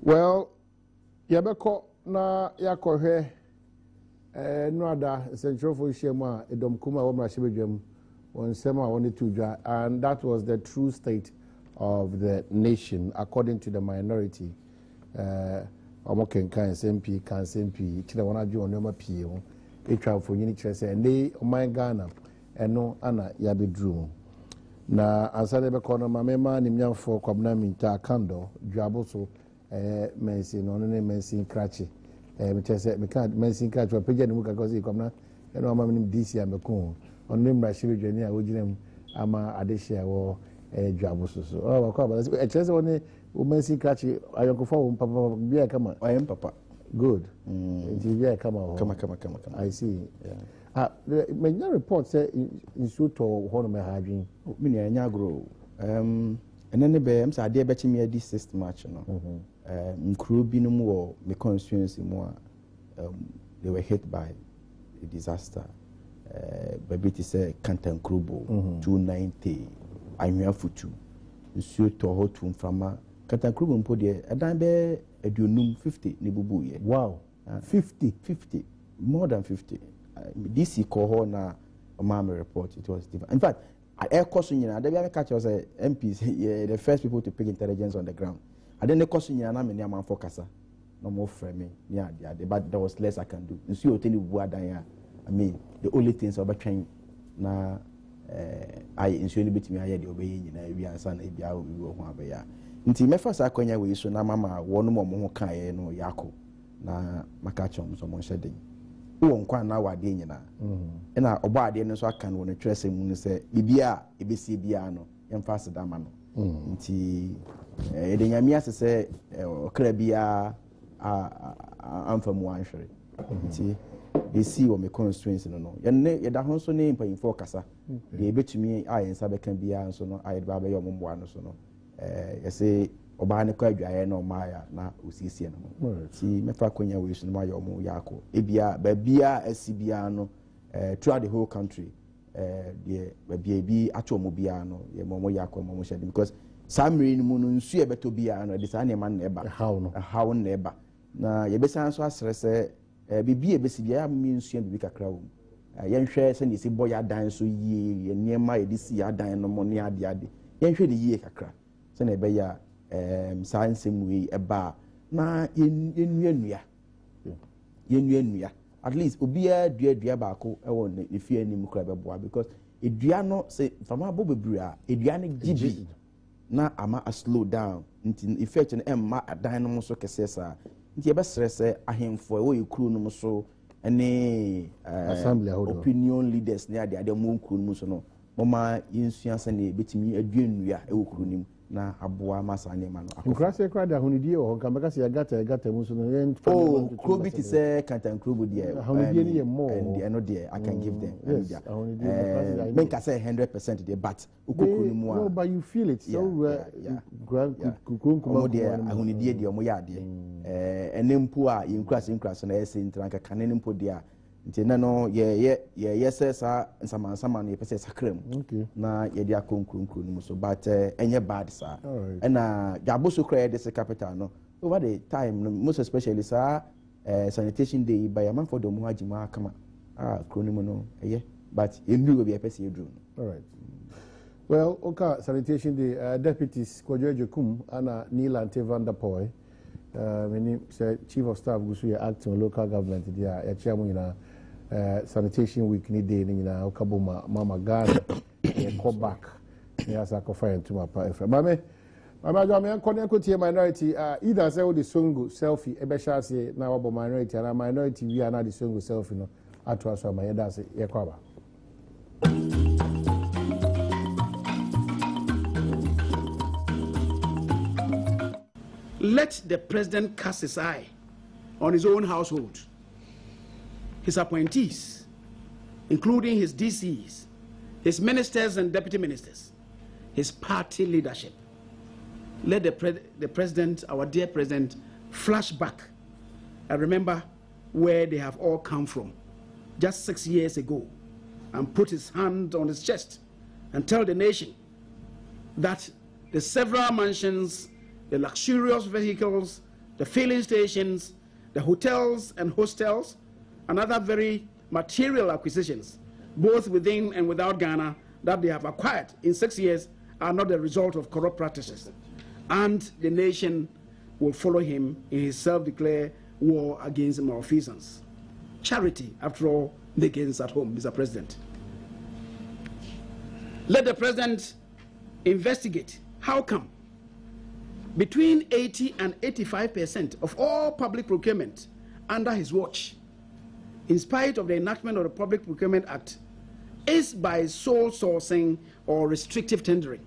Well, yabeko na yakohwe no ada central for shema Adom kuma wa mrashibedwam on sema woni tudwa, and that was the true state of the nation according to the minority. Omoken kan SMP kire wona adwo onoma pie ho etwa for nyini kire se ne oman Ghana eno ana yabedru na ansane be kono mamema nimnyamfo kwabna minta kando dwaboso mensi no ne mensi krachi metese me kan mensi krachi wa page ne mu kakosi kwabna eno ama nim DC ameko onne mrashibedwani a woginem ama adehia wo dwaboso so o kwa ba ekese woni o mensi krachi ayonkofo papa bia kama ayem papa good bia kama I see. Yeah. Many reports say in suit or one of my having many a grow. And then the beams are dear betting me this system match. Crew be no more, my constituency more. They were hit by a disaster. Baby to say Canton Krubo 290. I'm here for two. Monsieur Toho to from Canton Krubo Podia, a dime bear a dunum 50 Nibubu. Wow, 50, more than 50. DC call na Omama report, it was different. In fact, I air question you know, they catch us MPs, the first people to pick intelligence on the ground. And then the question you know, I'm in focus. No more framing, yeah, but there was less I can do. You see, you tell you what I mean, the only things about train na I insurely bit me, I had the obeying, you know, we are son, we will have ya. Until my first acquaintance with so na mama, one more kind no yako na makachom, someone shedding. Who on na wade nyina na oba ade no so aka no twese mu se bibia ebesi bia no emfase dama no nti de nyame asese okra bia amfa mu anhwere nti they see what me constraints no ye da ho so ne mpanyimfo kasa de ebetumi ayensa beka bia so no ayede ba be yo momboa no so no ye se oba ne kwa adwaye na omaya na osiesie no ti mefa kwanya we so no mayo mo yako ebia babia asibia no throughout the whole country the babia bi ato mo bia no ye mo yako mo shede because samre ni mu no nsu e beto bia no de sa ne man na eba how na eba na ye besan so asrese bibia e besibia mi nsu bi kakra wo ye nhwe se ne si boya dan so yie ye niema ye di si adan no mo ne ade ye nhwe de yie kakra se na ebe ya science we eba na yenua at least obia dua baako e won ne fie anim kra beboa because edua no se fama bo bebre a edua ne gibi na ama a slow down nti effect no emma adan no so kesesa nti e be stress ahemfo e wo yekru no so ene assembly opinion leaders ne ade mo nkru no so no mama yensua se ne betimi aduanua e wo kru nim na aboa masane ma no akrase kra da hunidie o nkambaka se gata muso no yen krobi ti se kantan krobo die hunidie ni more and eno die I can give them make I say 100% there but ukokunu mu no but you feel it so kukunku die hunidie die mo ya die enempo a yenkrase na yese ntranka kanene mpo die a nti na no ye sesa nsama no yepese sakram na ye dia konkunkun no so but enye bad sa na jaboso kra de capital no over the time no, most especially sa sanitation day by a man for the mo agima kama kronim no but endu be yepese edru all right. Well, okay, sanitation day deputies Kojojo Kum ana Nilante van der Poy chief of staff gusu ya acting local government dia ya chairman sanitation week ni day ni na okaboma mama Ghana e go back ya sa ko fire to mapa efra mama jo me konen ko tie minority either say the songo selfie e be sha se na wabo minority na minority we are na the songo selfie no atwa so ma yeda se ye kwaba. Let the president cast his eye on his own household, his appointees, including his DCs, his ministers and deputy ministers, his party leadership. Let the president, our dear president, flash back and remember where they have all come from just 6 years ago and put his hand on his chest and tell the nation that the several mansions, the luxurious vehicles, the filling stations, the hotels and hostels, and other very material acquisitions, both within and without Ghana, that they have acquired in 6 years are not the result of corrupt practices. And the nation will follow him in his self-declared war against malfeasance. Charity, after all, begins at home, Mr. President. Let the president investigate how come between 80 and 85% of all public procurement under his watch, in spite of the enactment of the Public Procurement Act, is by sole sourcing or restrictive tendering.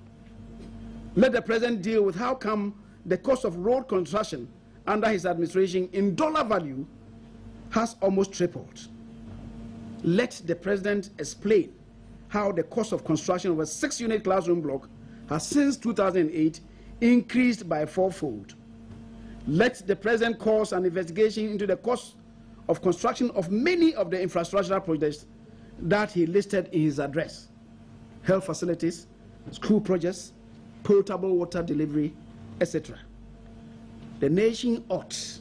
Let the president deal with how come the cost of road construction under his administration in dollar value has almost tripled. Let the president explain how the cost of construction of a 6-unit classroom block has since 2008 increased by 4-fold. Let the president cause an investigation into the cost of construction of many of the infrastructural projects that he listed in his address: health facilities, school projects, potable water delivery, etc. The nation ought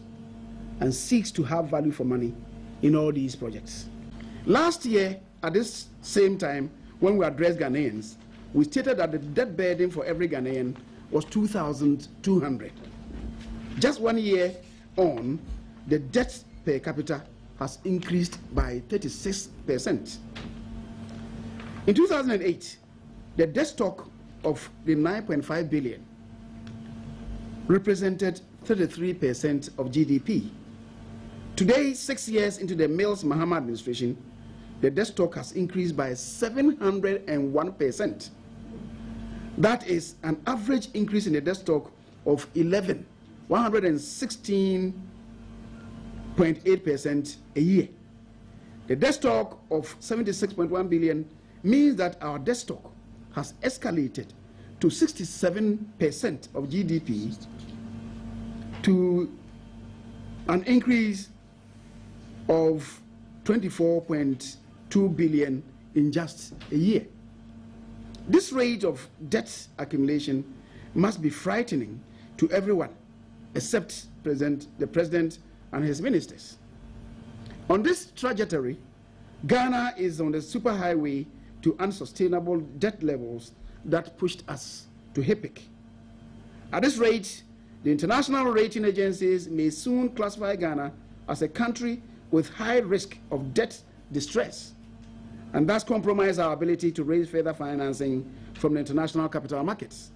and seeks to have value for money in all these projects. Last year, at this same time, when we addressed Ghanaians, we stated that the debt burden for every Ghanaian was 2,200. Just 1 year on, the debt per capita has increased by 36%. In 2008, the debt stock of the 9.5 billion represented 33% of GDP. Today, 6 years into the Mills Mahama administration, the debt stock has increased by 701%. That is an average increase in the debt stock of 116.8% a year. The debt stock of 76.1 billion means that our debt stock has escalated to 67% of GDP, to an increase of 24.2 billion in just a year. This rate of debt accumulation must be frightening to everyone except the president and his ministers. On this trajectory, Ghana is on the superhighway to unsustainable debt levels that pushed us to HIPIC. At this rate, the international rating agencies may soon classify Ghana as a country with high risk of debt distress, and thus compromise our ability to raise further financing from the international capital markets,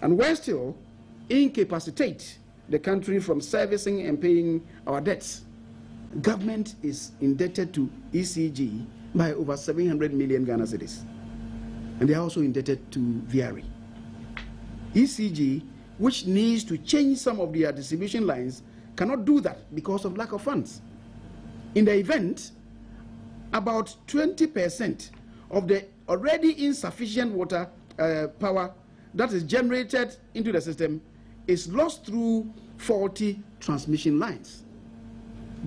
and worse still, incapacitate the country from servicing and paying our debts. Government is indebted to ECG by over 700 million Ghana cedis, and they are also indebted to VRE. ECG, which needs to change some of their distribution lines, cannot do that because of lack of funds. In the event, about 20% of the already insufficient water power that is generated into the system is lost through faulty transmission lines.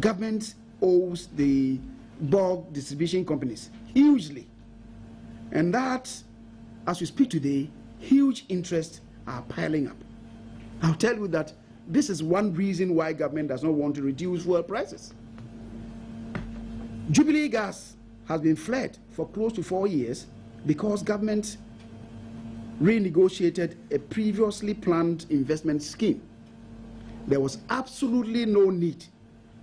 Government owes the bulk distribution companies hugely, and that, as we speak today, huge interests are piling up. I'll tell you that this is one reason why government does not want to reduce fuel prices. Jubilee gas has been fled for close to 4 years because government renegotiated a previously planned investment scheme. There was absolutely no need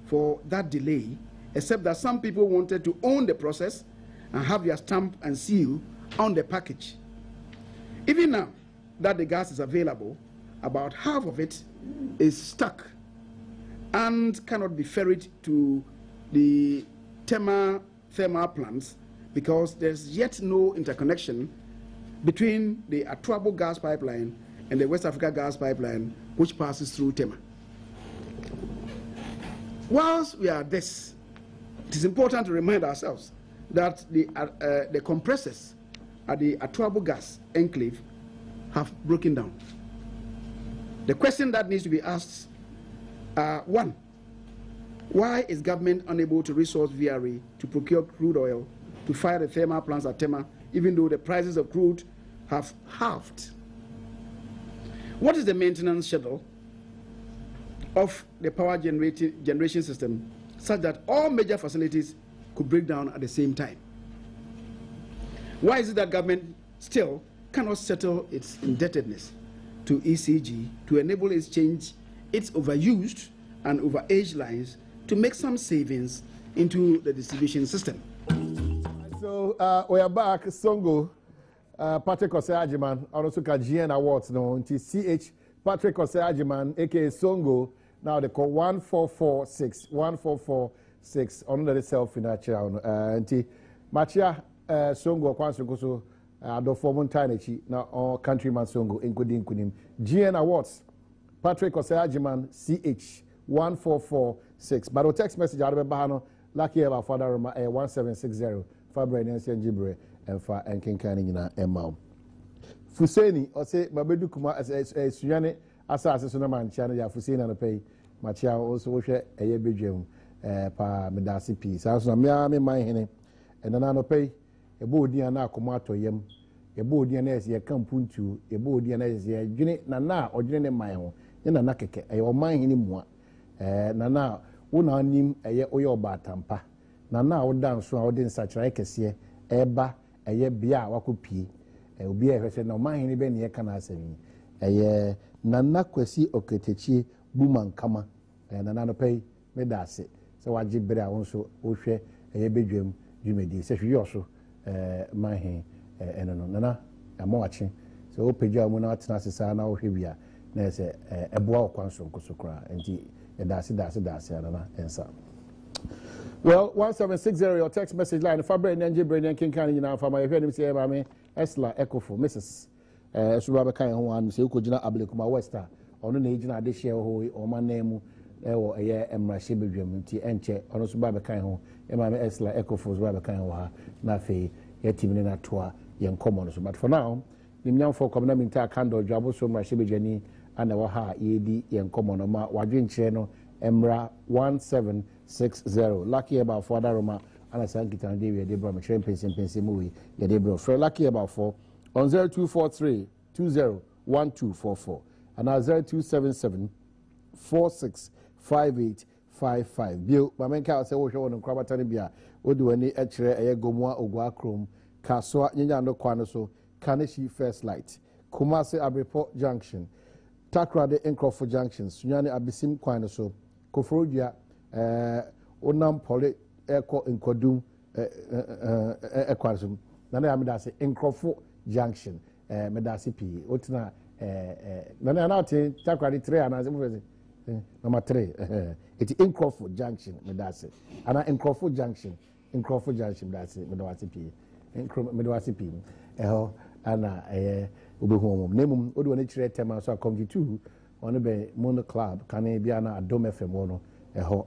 for that delay, except that some people wanted to own the process and have their stamp and seal on the package. Even now that the gas is available, about half of it is stuck and cannot be ferried to the thermal plants because there's yet no interconnection between the Atuabo gas pipeline and the West Africa gas pipeline, which passes through Tema. Whilst we are at this, it is important to remind ourselves that the compressors at the Atuabo gas enclave have broken down. The question that needs to be asked are: one, why is government unable to resource VRE to procure crude oil to fire the thermal plants at Tema, even though the prices of crude have halved? What is the maintenance schedule of the power generation system such that all major facilities could break down at the same time. Why is it that government still cannot settle its indebtedness to ECG to enable it to change its overused and overaged lines to make some savings into the distribution system? So we are back. Songo, Patrick Osei-Agyeman, also called GN Awards now. CH Patrick Osei-Agyeman, aka Songo. Now they call 1446 under the self in that channel. Anti Machia Songo Kwanso so do form Tanechi now all countryman Songo including Kunim. GN Awards, Patrick Osei-Agyeman, CH 1446. But the text message out of Bahano, lucky about Father 1760. Fabre Nancy and Jibre and Fa and Kinkanina and Mau. Fuseni, or say Babedu Kuma as Suyane, Assassin Sunaman, China, Fusina and pay, Machia also share a year bedroom, pa Medasi piece. I was a me my henny, and another pay a boodiana comato yem, a boodianes ye come puntu, a boodianes ye unit nana or Jenny my own, in a nakeke, a your mind anymore. Nana, una nim a ye oyo batampa. Nana would dance so I didn't such like a see eba a ye bia wakupi a will be a question no mind even ye can answer me a ye nana kwesi oketechi buman kama and another pay me that's it so I jib better also share a ye bedroom you may do such you also my hand and no nana I'm watching so open your moon out Nassisa now here there's a boa consum kusukra and that's it and some. Well, 1760 your text message line. Fabre Nanji Brain King Can you now for my friend say about me Esla Echo for Mrs. Suraba Kai one say Kujina Ablikuma Wester on an agent I share who or my name or a year and my shibidrum tea and check on Subaba Kai home and my Esla Echo for Suraba Kai na fe yet even in a tour young common. But for now, the young folk come in ta candle job so my shibijani and our ha ED young common or my Wadrin channel Emra 1760. Lucky about 4 Roma and I sang it on David Debra McShain Pension movie. The Debra for lucky about 4 on 0243 201244 and now 0277 465855. Bill, my main car say, what you want to Krabatani Bia, what do any extra a Gomwa Ogwa Chrome, Kaswa Ninyando Kwanoso, Kaneshi First Light, Kumasi Abreport Junction, Takrade Encroft Junction, Sunyani Abisim Kwanoso. Kofrodia, Onam Pole, Echo in Kodum, Equasum. Nana Medasi, Encrofo Junction, Medasi P. Otina, Nana Nati, Takradi 3, and as number 3. It's Encrofo Junction, Medasi. And Encrofo Junction, that's it, Medasi P. Medasi P. Anna, Ubehome. Name, Odu Nature Tema, so I come to 2. On the Mono Club, Canadiana, Adom FM Mono,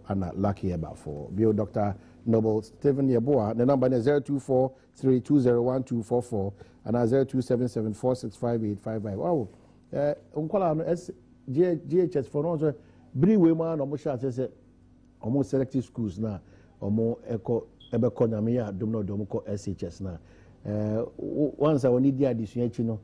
Anna Lucky about 4. Bio Dr. Noble Stephen Yaboa, the number is 0243201244 and 0277465855. Oh, Uncola GHS for also Bri Women or Musha says almost selective schools now, or more echo Ebeconyamia, Domino Domoco SHS now. Once I will need the addition, you know.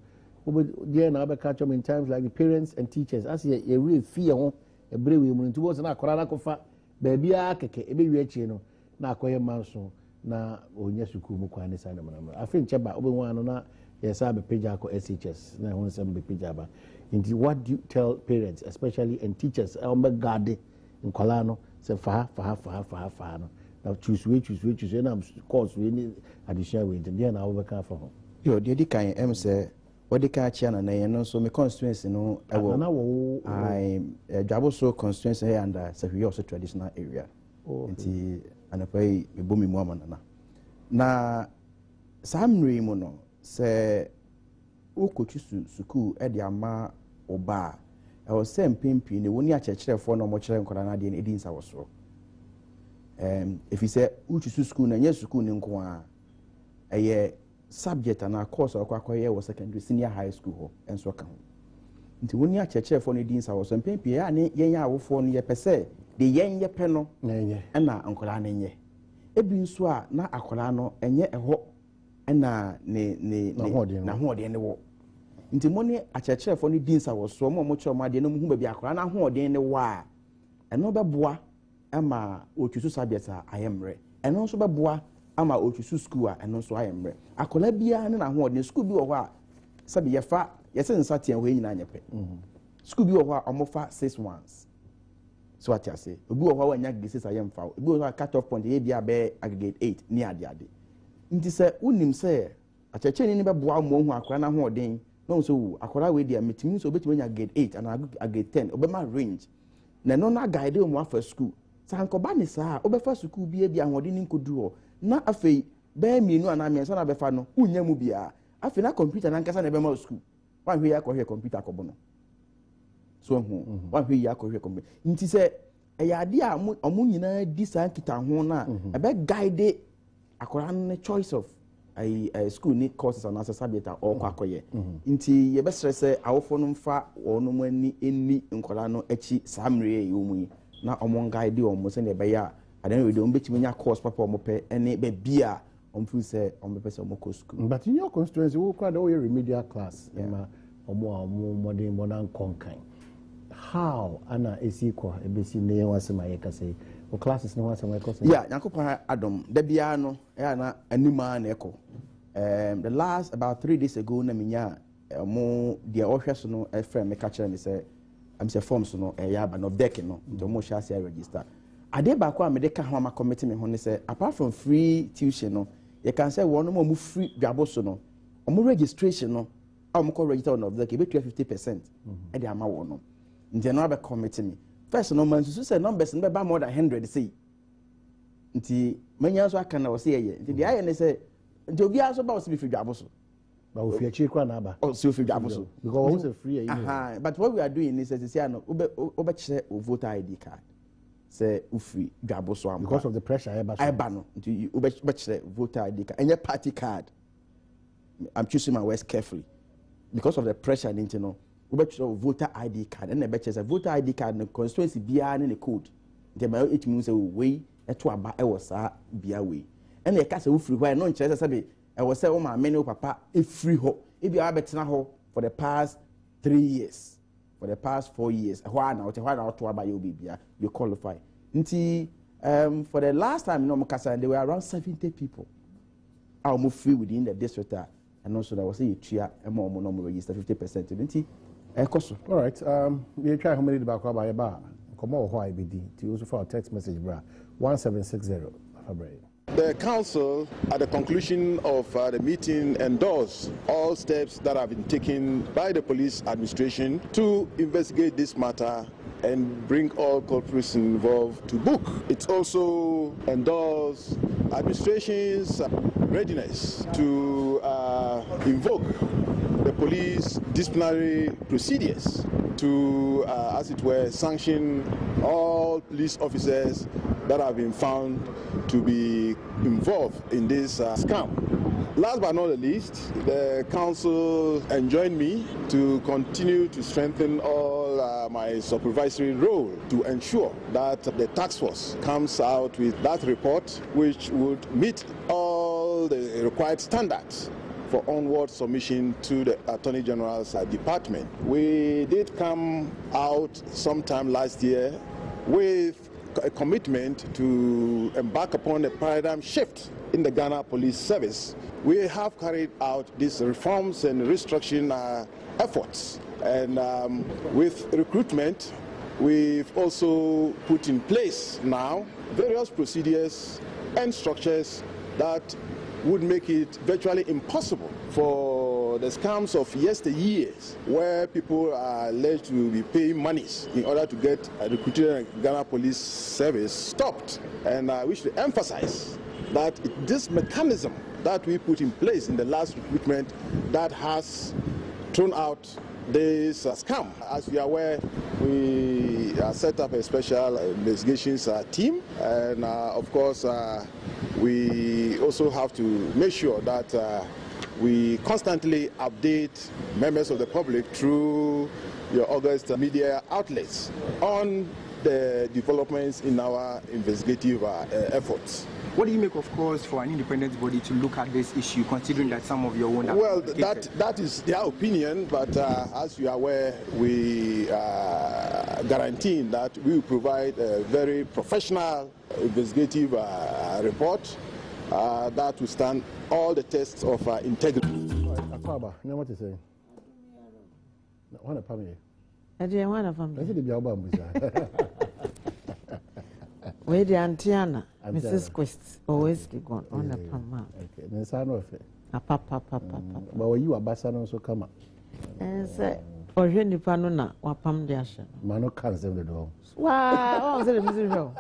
Dear now catch them in times like the parents and teachers. As a real fear a brave woman towards an Akorana Kofa, baby Akeke, a baby chino, na Koya Manson, na Onyasuku Mukwane Sanamana. I think Chaba Obi-Wan, yes, I have a pijako SHS, now one some pijaba. Into what do you tell parents, especially and teachers, Elmegade in Colano, say for her. Now choose which, and I'm course we need additional weight, and then I'll work for home. Yo, the kind M say. What the catch and I know so my constituency no I so constituency here and we also traditional area. And I pay a booming woman na some remono say uko chusu suku ediama oba I was saying pimpi ni woni a church for no mo chere nkora na de edin sa woso if you say uchusu school na nye school ni nko a subject and a course or kwakwaye was secondary senior high school ho enso ka ho nti woni a cheche for no din sa wo so mpempi ya ne yen ya awofo no ye pese de yen ye pe no na ankola na nye ebi nso a na akola no enye eho na na hoode ne wo nti moni a cheche for no din sa wo so mo che ma de no mu ba bi akola na hoode ne wa ɛno bɛboa ama otusu subjects a ayemre ɛno nso bɛboa ama otusu school a ɛno nso ayemre akola bia ne na ho ɔde school bi wɔ hɔ a sabi yɛfa yɛsɛ nsa tia hɔ nyina nyɛpɛ school bi wɔ hɔ a ɔmofa 6 ones so ati ase obi wɔ hɔ a wanya grade 6 ayemfa obi wɔ hɔ a cut off point yɛ bia bɛ aggregate 8 ni ade nti sɛ unim sɛ akyɛkyɛ ni bɛboa mo hu akola na ho ɔden no so akola we dia metimi so obetimi nya grade 8 and grade 10 obema range na no na guide mo afa school sankoba ni saa obefa school bia ahode ni nkoduro na afei be mienu ana miensa na befa no unya mu bia afei na computer na nkasa na be ma school wan hwe ya ko hwe computer ko bono so hu wan hwe ya ko hwe computer nti se eya ade a omo nyina di saa kita ho na ebe guide akora no choice of a school ni courses and as subject or kwakoye nti ye be stress awofo no mfa wono mu ani eni nkola no echi samre yomu na omo guide omo se ne be ya adan we do mbetimi nya course papa omo pe ene be bia omfu se omo pe se omo ko school but in your constituency we kwada o remedial class ma omo modern konkan how ana esiko ebesi ne wasema ye kase o classes no wasema ye kase yeah yakopon Adom da bia no ya na anima na eko the last about 3 days ago na minya mo dia ohweso no e frame me ka kire me say am say forms no e ya ba no deck no nti mo sha say register ade ba ko a me de ka ha ma committee me ho ne say apart from free tuition no you can say one mo free dwaboso no mo registration no a mo ko register on of deck e be 50% e de ama wo no nti no ba committee me first no man so say numbers no be ba more than 100 say nti manya so aka na wo say ye nti dia ye ne say nti obi aso ba wo se be free dwaboso ba wo fi kwa na ba oh so free dwaboso because we say free but what we are doing is say no obe chere voter ID card say free dwaboso am because of the pressure eba no nti obe chere voter ID card enye party card. I'm choosing my words carefully because of the pressure nti no obe chere voter ID card and e be chere voter ID card no constituency bia ne code nti ba it means say we eto aba e wo saa bia we and e ka say free why no chere say be e wo say o ma me ne papa e free ho e bia abetena ho for the past 3 years for the past 4 years why na to aba you bia you qualify nti for the last time no mukasa there were around 70 people are move free within the district and also there was a tua e mo no register 50% nti e koso all right we try how many the back about ba come on why be to also for text message bra 1760 February. The council, at the conclusion of the meeting, endorsed all steps that have been taken by the police administration to investigate this matter and bring all culprits involved to book. It also endorsed administration's readiness to invoke the police disciplinary procedures to, as it were, sanction all police officers that have been found to be involved in this scam. Last but not the least, the council enjoined me to continue to strengthen all my supervisory role to ensure that the task force comes out with that report which would meet all the required standards for onward submission to the Attorney General's department. We did come out sometime last year with a commitment to embark upon a paradigm shift in the Ghana Police Service. We have carried out these reforms and restructuring efforts, and with recruitment, we've also put in place now various procedures and structures that would make it virtually impossible for the scams of yesteryears, where people are alleged to be paying monies in order to get recruited in Ghana Police Service, stopped. And I wish to emphasize that this mechanism that we put in place in the last recruitment that has thrown out this scam. As you are aware, we set up a special investigations team, and of course we also have to make sure that we constantly update members of the public through your August media outlets on the developments in our investigative efforts. What do you make, of course, for an independent body to look at this issue, considering that some of your own... Well, that is their opinion, but as you are aware, we are guaranteeing that we will provide a very professional investigative report that will stand all the tests of integrity. Akaba, you know what to say? What a family. I didn't want a family. I said, the Album. Where the Antiana, Mrs. Quest, always gone on a pama. Okay, then son of it. A papa. But you are Bassan also come up. And say, or Jenny Panuna, or Pam Dashan. Mano can't the door. Wow, the miserable.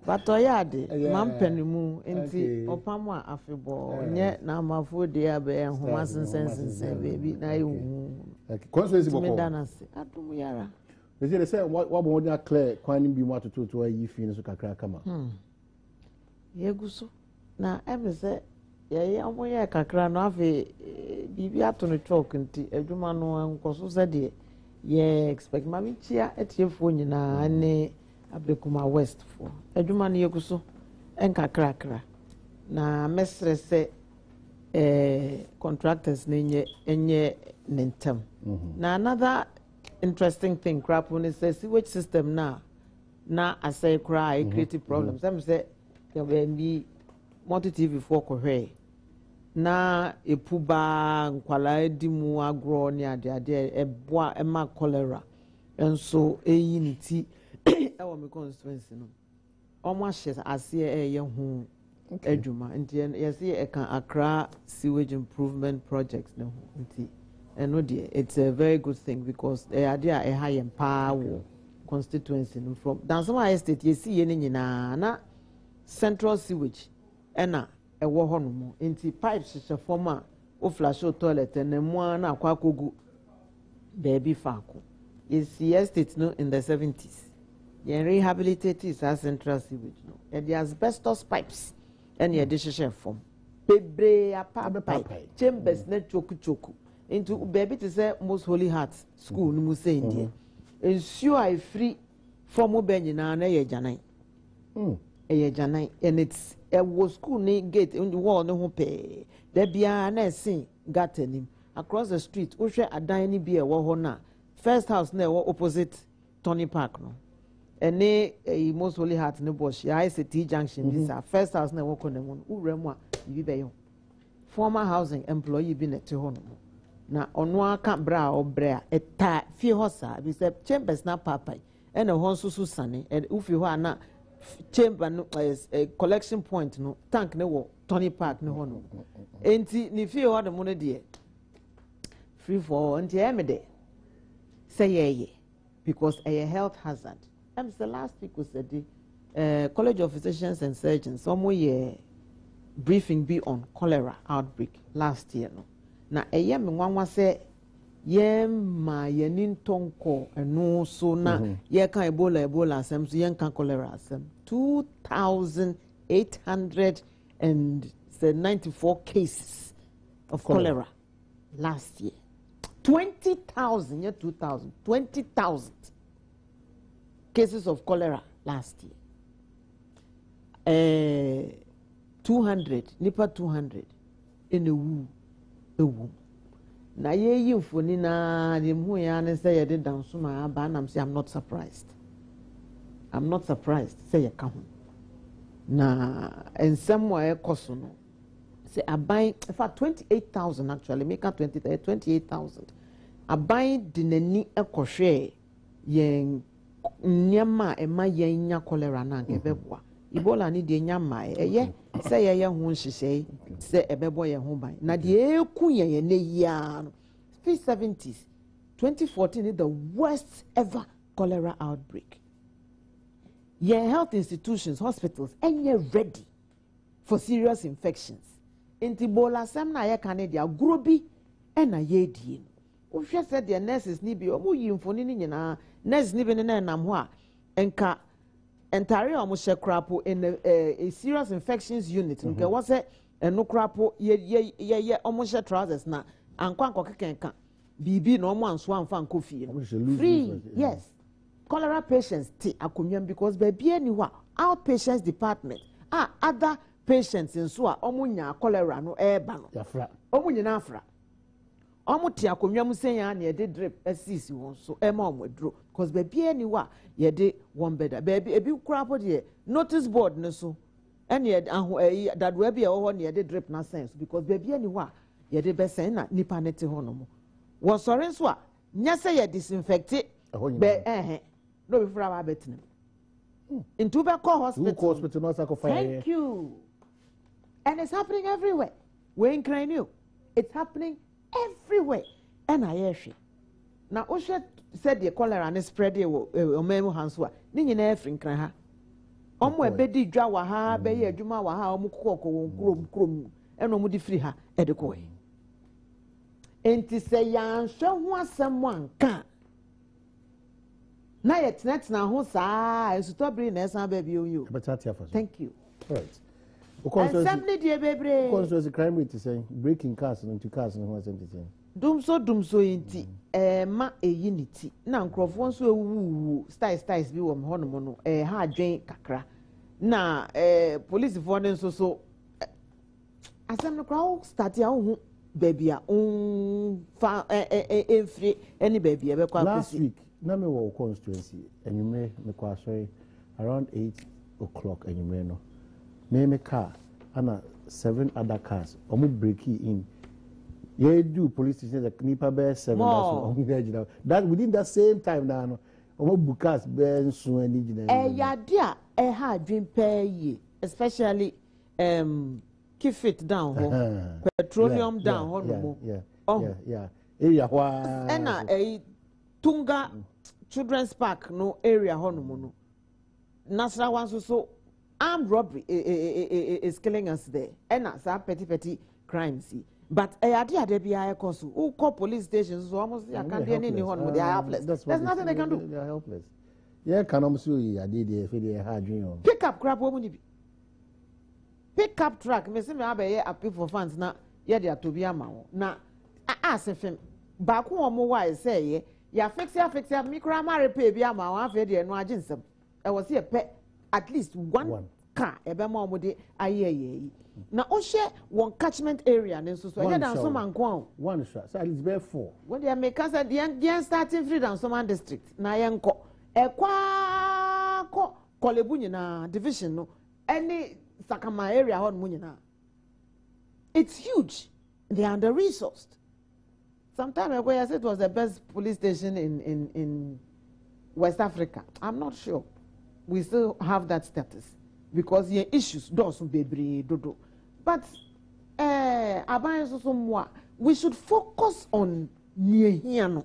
But Toyade, Mampenny Moo, and or Pama Affibo, yet now my food, dear bear, who mustn't sense and baby, now you. Consequences, Adom. They say what would not clear quite be more to a you finish a crack come up. Yeguso. Now, Emma said, Yea, I'm way a cacra, no, be out on a talk and tea, a dumano and Cosso said, ye expect Mammy Chia at your phone, and a Becuma West for a duman Yeguso and cacra. Now, Mestre say, contractors, nenye nentem. Now, another interesting thing, crap, when it says sewage system now I say cry, creative problems. Some say there will be multi TV for Korea. Na a puba, quality dimu agro near the bois emma cholera. And so a unity our constituency. Almost as I see a young Eduma, and yes, I can Accra sewage improvement projects. No, and no dear, it's a very good thing because the idea a high and power constituency from Dansama Estate, you see any na central sewage, and a war no into pipes is a former of flash toilet and then one aquacogu baby faco. You see estate no in the 70s. You rehabilitate is our central sewage no, and the asbestos pipes and the addition form. Bebre a pipe, chambers net choku. Into baby to say most holy heart school no say India. Ensure I free from Ubeni na ye janai. Ye janai and it's a was school ne gate on the wall no pay. There be a sing garden him across the street. Ushe a dining beer wahona. First house ne opposite Tony Park no. And ne a most holy heart no bush. I say T junction this first house ne walk on the one. Uremwa you be former housing employee be net to hono. Na onwa ka bra obra eta fie hosa bi se chambers na papai e na ho nso so sane e ufi ho ana chamber no a collection point no tank ne wo Tony Park ne ho no enti ni fie ho de mo ne de free for enti e me de say ye because a health hazard. I'm the last week was the College of Physicians and Surgeons some year briefing be on cholera outbreak last year no. Na eye me nwanwa se ye ma ye ni ntonko eno so na ye kan ebola asem so ye kan cholera asem 2,894 cases of cholera last year. 20,000 year 2000 20,000 cases of cholera last year. 200 nipa 200 in a woo. Na ye yimfoni na the mu ya ne say ye de danso ma ba na say I'm not surprised say ye ka ho na ensem wa e koso no say aban in fact 28,000 actually make 28,000 aban de nani e kohwe yen nyama e ma yen nya cholera na nke beboa Ebola ni de nyama eye say ye ho nhihye say ebebo ye ho ban na de eku ye ne ya no 70s 2014 is the worst ever cholera outbreak. Your health institutions, hospitals, and you're ready for serious infections. Inti bola sem na ye Canada grobi and a ye di. We just said the nurses ni bi omo yimfoni ni nyina nurses ni bi na nam ho a enka entire omo she krapo in a serious infections unit. Okay, what say no krapo ye omo she trousers na ankwa nkokeke nka bibi no omo anso amfa nkofie free yes cholera patients ti akonwam because baby any wa outpatients department other patients nso a omunya cholera no eba no yafra omunyina afra omu ti akonwam senya na ye de drip assist won so ema omwadro because baby any wa ye de one better baby ebi kura po de notice board ne so ene dadwa bi e ho na ye de drip na sense because baby any wa ye de besen na nipa ne te ho no mo wo sore nso a nya se ye disinfect be no be fra ba betin into be call hospital no sacrifice. Thank you. And it's happening everywhere. We in Ukraine, it's happening everywhere. And I hear she. Now, Osha said the cholera and spread the Omemu Hanswa. Ning every craha. Omwe bedi dwa wa ha be ye adwuma wa ha omukoko krom and omudi free ha edekoi. Enti se yan hwe ho asem wanka. Na yet net na ho saa esutobri na esan ba bi oyo. Thank you. All right. Assembly dear baby. Because the crime rate is saying breaking cars into cars and what's everything. Dumso inti ma eyiniti na nkrofo nso ewu styles bi wo me hono no ha adwen kakra na police for den so asem no crowd start ya hu baby a fa enfri any baby e be kwa last week na me wo constituency and you me kwa sorry around 8 o'clock and you may know me car and 7 other cars omu break in. You do police station the nipa be 7 that within that same time now omu bukas be so ani gina ya dia ha adwen pay especially keep it down ho petroleum down ho no yeah area wa na Tunga Children's Park no area ho no Nasra one so armed robbery is killing us there. And that's petty crimes. But there be a cause who call police stations so almost I can't do anyone they are helpless. There's nothing they can do. They are helpless. Yeah, can almost see I did the hard dream. Pick up crap woman. Pick up truck. Me say me have appeal for funds na yeah they are to be a man. Na ask him back one more why say ya fix ya micro marry pay be a man one fe dey no aginsem. I was here pet at least one car ebe ma omode ayeye na o share one catchment area ne so e dan so man ko one shot so at least be 4 when they make us at the end starting free down so man district na yenko e kwa ko kolebu nyina division no any sakama area ho no nyina it's huge they are under resourced sometime ago I said it was the best police station in West Africa. I'm not sure we still have that status because the issues does be dodo. But we should focus on near.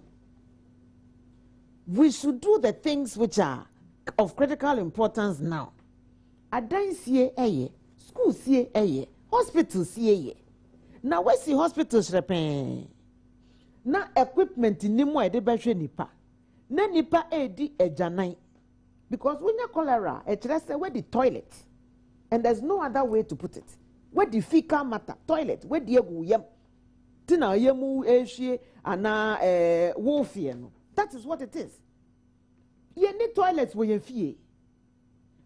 We should do the things which are of critical importance now. Adan sie school sie hospital sie. Now we see hospitals repair. Na equipment ni mo e de behwe nipa. Na nipa di ejanan. Because when you cholera, it just say where the toilet, and there's no other way to put it. Where the fecal matter, toilet, where the egu yem, tina yemu eshi ana wolfian. That is what it is. You need toilets where you fee.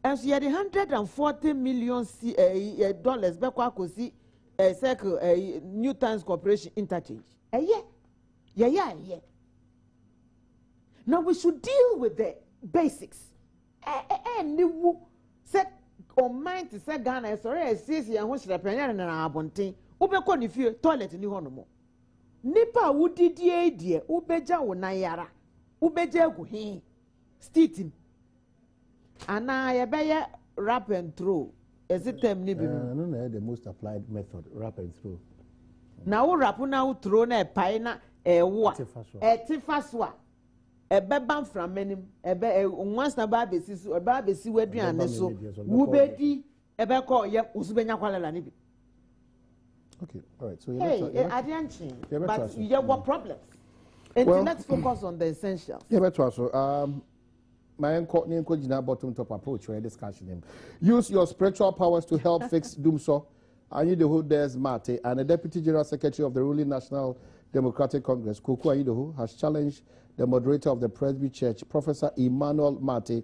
And so you had $140 million dollars back when see circle New Times Corporation interchange. Yeah. Now we should deal with the basics. Niwu set on mind to say Ghana sorry sisi and which represent na abonten ubekọ ni fie toilet ni ho no mo nipa wudidie die ubeja wo na yara ubeja egu hin stitin ana ye beye wrap and throw is it them ni bi no the most applied method wrap and throw na wo wrap na wo throw na pai na wo etifaso ebeba mframanim once na ba besi waduane so wubedi ebekọ ye usubenya kwalela ni bi. Okay, all right. So but you have what problems. And well, let's focus on the essentials. Yeah, but also my name Jina bottom top approach we're discussing. Use your spiritual powers to help fix Dumso. I need the whole there's Mate and the Deputy General Secretary of the ruling National Democratic Congress, Koku Aidoho, has challenged the moderator of the Presby Church, Professor Emmanuel Mate,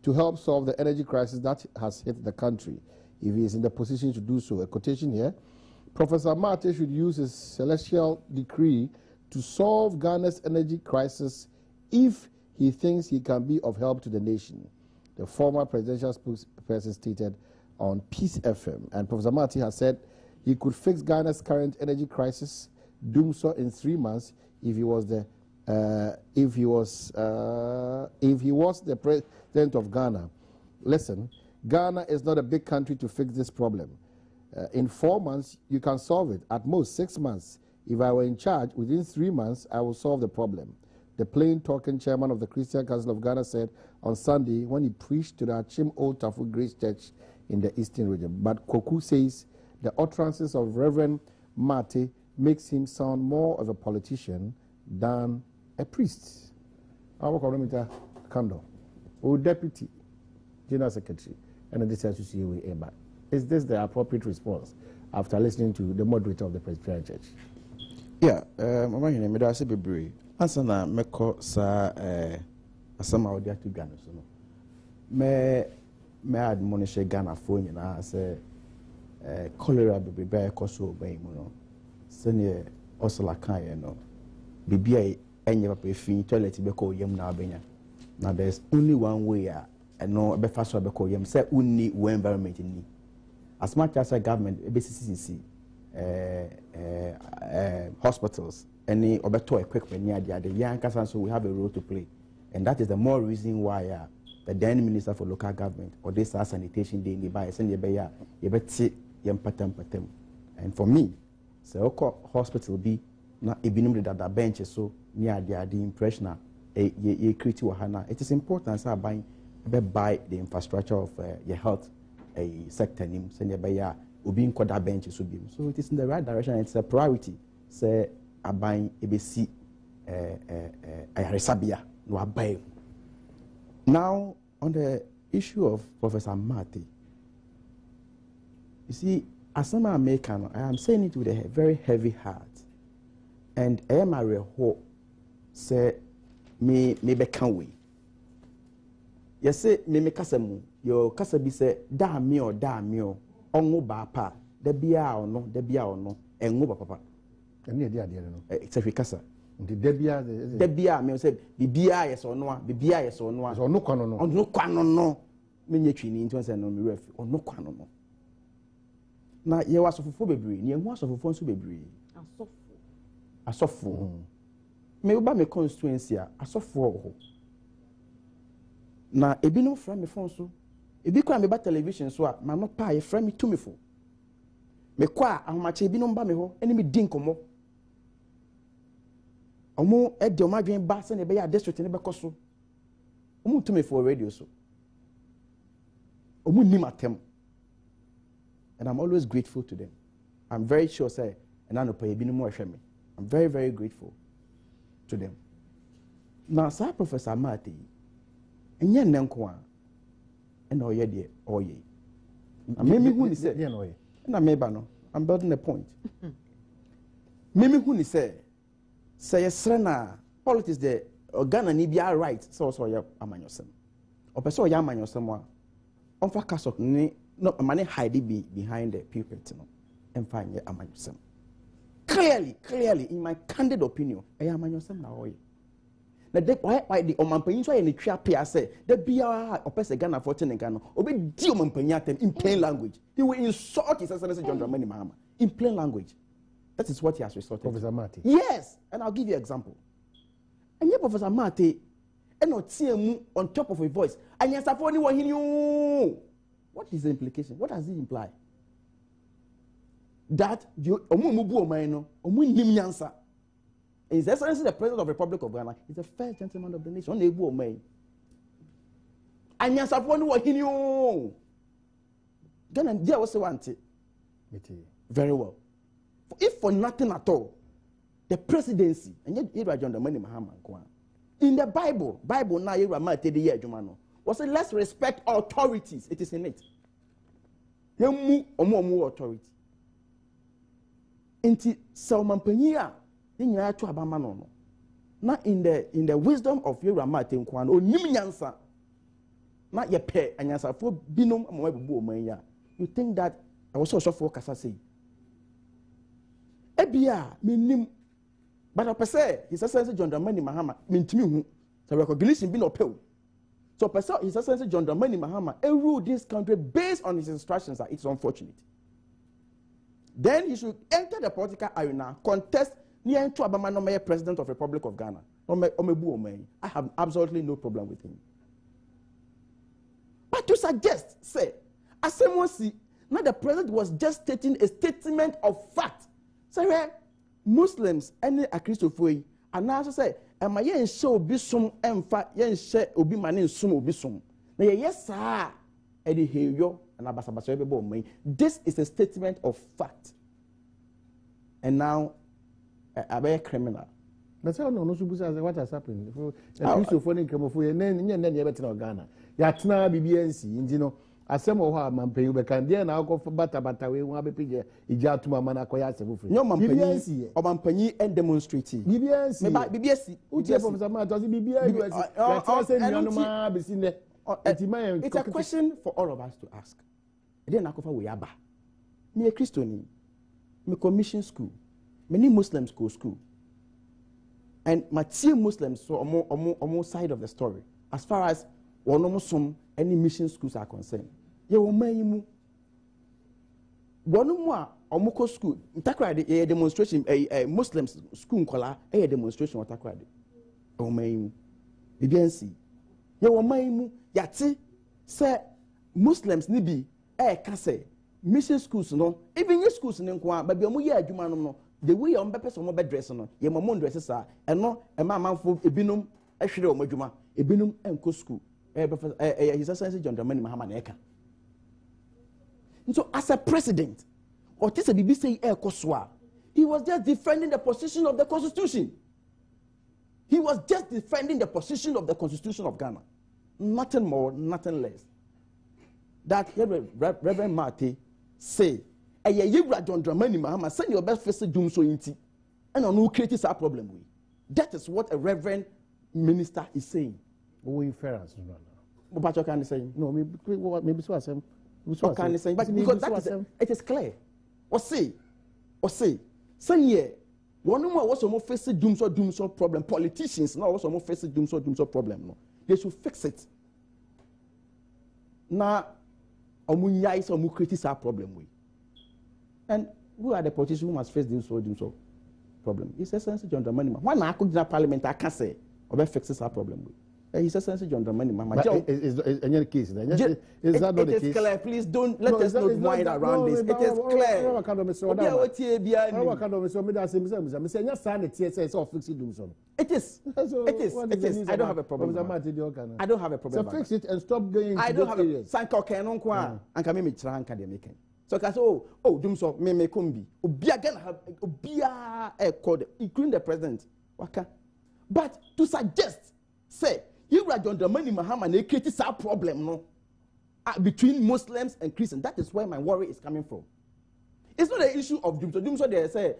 to help solve the energy crisis that has hit the country, if he is in the position to do so. A quotation here: Professor Mate should use his celestial decree to solve Ghana's energy crisis if he thinks he can be of help to the nation, the former presidential spokesperson stated on Peace FM. And Professor Mate has said he could fix Ghana's current energy crisis, do so in 3 months, if he was the president of Ghana. Listen, Ghana is not a big country to fix this problem. In 4 months, you can solve it. At most 6 months. If I were in charge, within 3 months, I will solve the problem. The plain-talking chairman of the Christian Council of Ghana said on Sunday when he preached to the Achim Old Tafu Grace Church in the Eastern region. But Koku says the utterances of Reverend Mate makes him sound more of a politician than a priest. Our Coordinator Kando, or Deputy General Secretary, and this has to see you in back. Is this the appropriate response after listening to the moderator of the Presbyterian Church? Yeah, Mama Hene, me da se bebre. Ansa na meko sa asama odi atu Ghana so no. Me admonish Ghana fo nyina say cholera be koso oban mu no. Se ne osala kan ye no. Bibia enye papa fi toilet be ko yam na abenya. Now there's only one way no be fa so be ko yam say unni wo environment ni. As much as a government BCCC hospitals any obeto equipment near the young person, so we have a role to play, and that is the more reason why the then minister for local government or this sanitation day nearby send you bet yam patem. And for me, so hospital be na ebinum that bench so near the impression ye create wahana. It is important so buy the infrastructure of your health sector nim send you obi nkoda bench so be. So it is in the right direction. It's a priority. Say aban ebesi ayaresabia no abai. Now on the issue of Professor Mate, you see, as an American, I am saying it with a very heavy heart, and I am a real say me can we. Yes, say me kasamu your kasabi say da mi o ongo ba pa da bia o no engo ba papa ene dia no it's a kasa nti da bia me say bibia yes ono a bibia yes ono a so no kwano no me nyetwini nti say no me ref ono kwano no na ye wasofofo bebre ne ehu asofofo nso bebre asofo me ba me constituency a asofo ho na ebi no fra me phone so ebi kwa me ba television so a ma no pa ye fra me to me fo me kwa ahomache ebi no mba me ho ene me din komo omo e de o madwen ba se ne be ya district ne be koso omo to me for radio so omo ni matem, and I'm always grateful to them. I'm very sure say and I no pa ebi no mo hwe me. I'm very, very grateful to them. Now sir Professor Mate enye nnenko a and oye de oye meme hu ni say na meba no I'm building a point. Meme hu ni say yesre na politics the Ghana ni bia right so ya amanyosem opeso ya amanyosem a onfa kasok ni no mane hide behind the pulpit no emfa nye amanyosem clearly in my candid opinion amanyosem na oye. Na de why the omampanyin so ye twa pia say the bia opese Ghana 14 Ghana obi di omampanyin atem in plain language. He will insult his excellency John Dramani Mahama in plain language. That is what he has resorted to. Professor Mate. Yes, and I'll give you an example. And yeah, Professor Mate and not TMU on top of a voice. And yes, I've only one you. What is the implication? What does it imply? That you omubu omaino omu nimnyansa. His Excellency the President of the Republic of Ghana is the first gentleman of the nation. On ebu omai. And yes, I've only one you. Ghana there was one thing. Very well. If for nothing at all, the presidency, and yet John Dramani Mahama in the Bible now you was say let's respect authorities. It is in it. Yemu omu authority. Inti sa omampanyia yen nyina to abama no na in the wisdom of Yewura Martin Kwan onim nyansa na ye pe anyansafo binom amwa bebu omanya you think that I was also for kasa say ebia minim but opese His Excellency John Dramani Mahama mintimi hu so recognition bi no pe so opese His Excellency John Dramani Mahama rule this country based on his instructions. It's unfortunate. Then he should enter the political arena, contest near to Abama no mayor president of Republic of Ghana. I have absolutely no problem with him. But to suggest, say, as someone see, now the president was just stating a statement of fact. Say, Muslims, any a Christopher, and now say, am I yen show bisum emfa yen share obi manin sum obi sum. Na yes sir, Eddie Heyo and Abasabasa Ebe. This is a statement of fact. And now, a criminal. That's how no what has happened. Christopher in Camofu, and then you better Ghana. Yatna BBNC, you know, as some of our Mampay, we can then now go for Bata, we want to be Ijatuma Manakoya. No Mampay, or Mampay and demonstrating. BBNC, BBS, from some matters, BBS, it's a question for all of us to ask. Then I go for Weyaba. Me a Christian, me commission school, many Muslims go school. And my two Muslims so almost side of the story. As far as one any mission schools are concerned. Ye woman one more omoko school. Ntakra a demonstration a Muslims school nkola a demonstration otakra de. Woman BBNC. Ye woman yati say Muslims ni bi ka say mission schools no even your schools ni nko ba bi omo ye adwuma no the way on purpose on dress no ye mom dress sa eno e ma manfo ebinom ehwere o madwuma ebinom enko school His Excellency John Dramani Mahama na eka. So as a president or this BBC ekoswa he was just defending the position of the constitution. He was just defending the position of the constitution of Ghana. Nothing more, nothing less. That Reverend Marty say Yewura John Dramani Mahama send your best face doom so inti and on who creates our problem with. That is what a reverend minister is saying. We inference but you can say no maybe so as what can say but because that is it is clear or say one more was almost face doom so problem politicians now also face doom so problem no they should fix it now omunya is omu create our problem with. And who are the politicians who must face doom so problem? His Excellency John Dramani Mahama. When I could in parliament, I can say, or fixes our problem with. His Excellency John Dramani Mahama. Is any case? Is that not the case? It is clear. Please don't let us not wind around this. It is clear. It is. I don't have a problem. I don't have a problem. So fix it and stop going. I don't have a sanko kenon kwa. Anka me try anka de making. So can say, oh, doom so me kumbi. Obia gonna have obia code, including the president. Waka. But to suggest, say, Yewura John Dramani Mahama na create this problem no between Muslims and Christians. That is where my worry is coming from. It's not the issue of Doomso. Doomso they say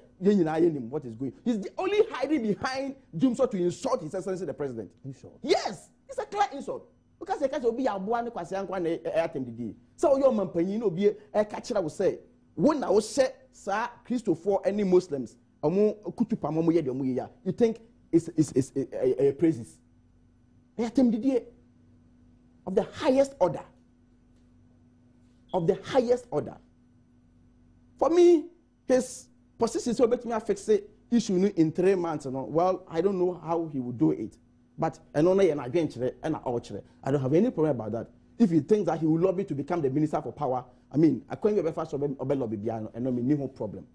what is going. He's only hiding behind Doomso to insult His Excellency the President. Insult. Yes, it's a clear insult. Because they can't be abuwa ne kwase ankwa na atendidi. So your mampanyi no be catcher will say when I was say sir Christopher any Muslims omo kutupa mo ye de omo ya. You think it's a praises. Atendidi of the highest order. Of the highest order. For me, his position is about me fix it issue in 3 months. Well, I don't know how he would do it. But I don't have any problem about that. If he thinks that he will lobby to become the minister for power, I mean, I can't be first lobby and no problem.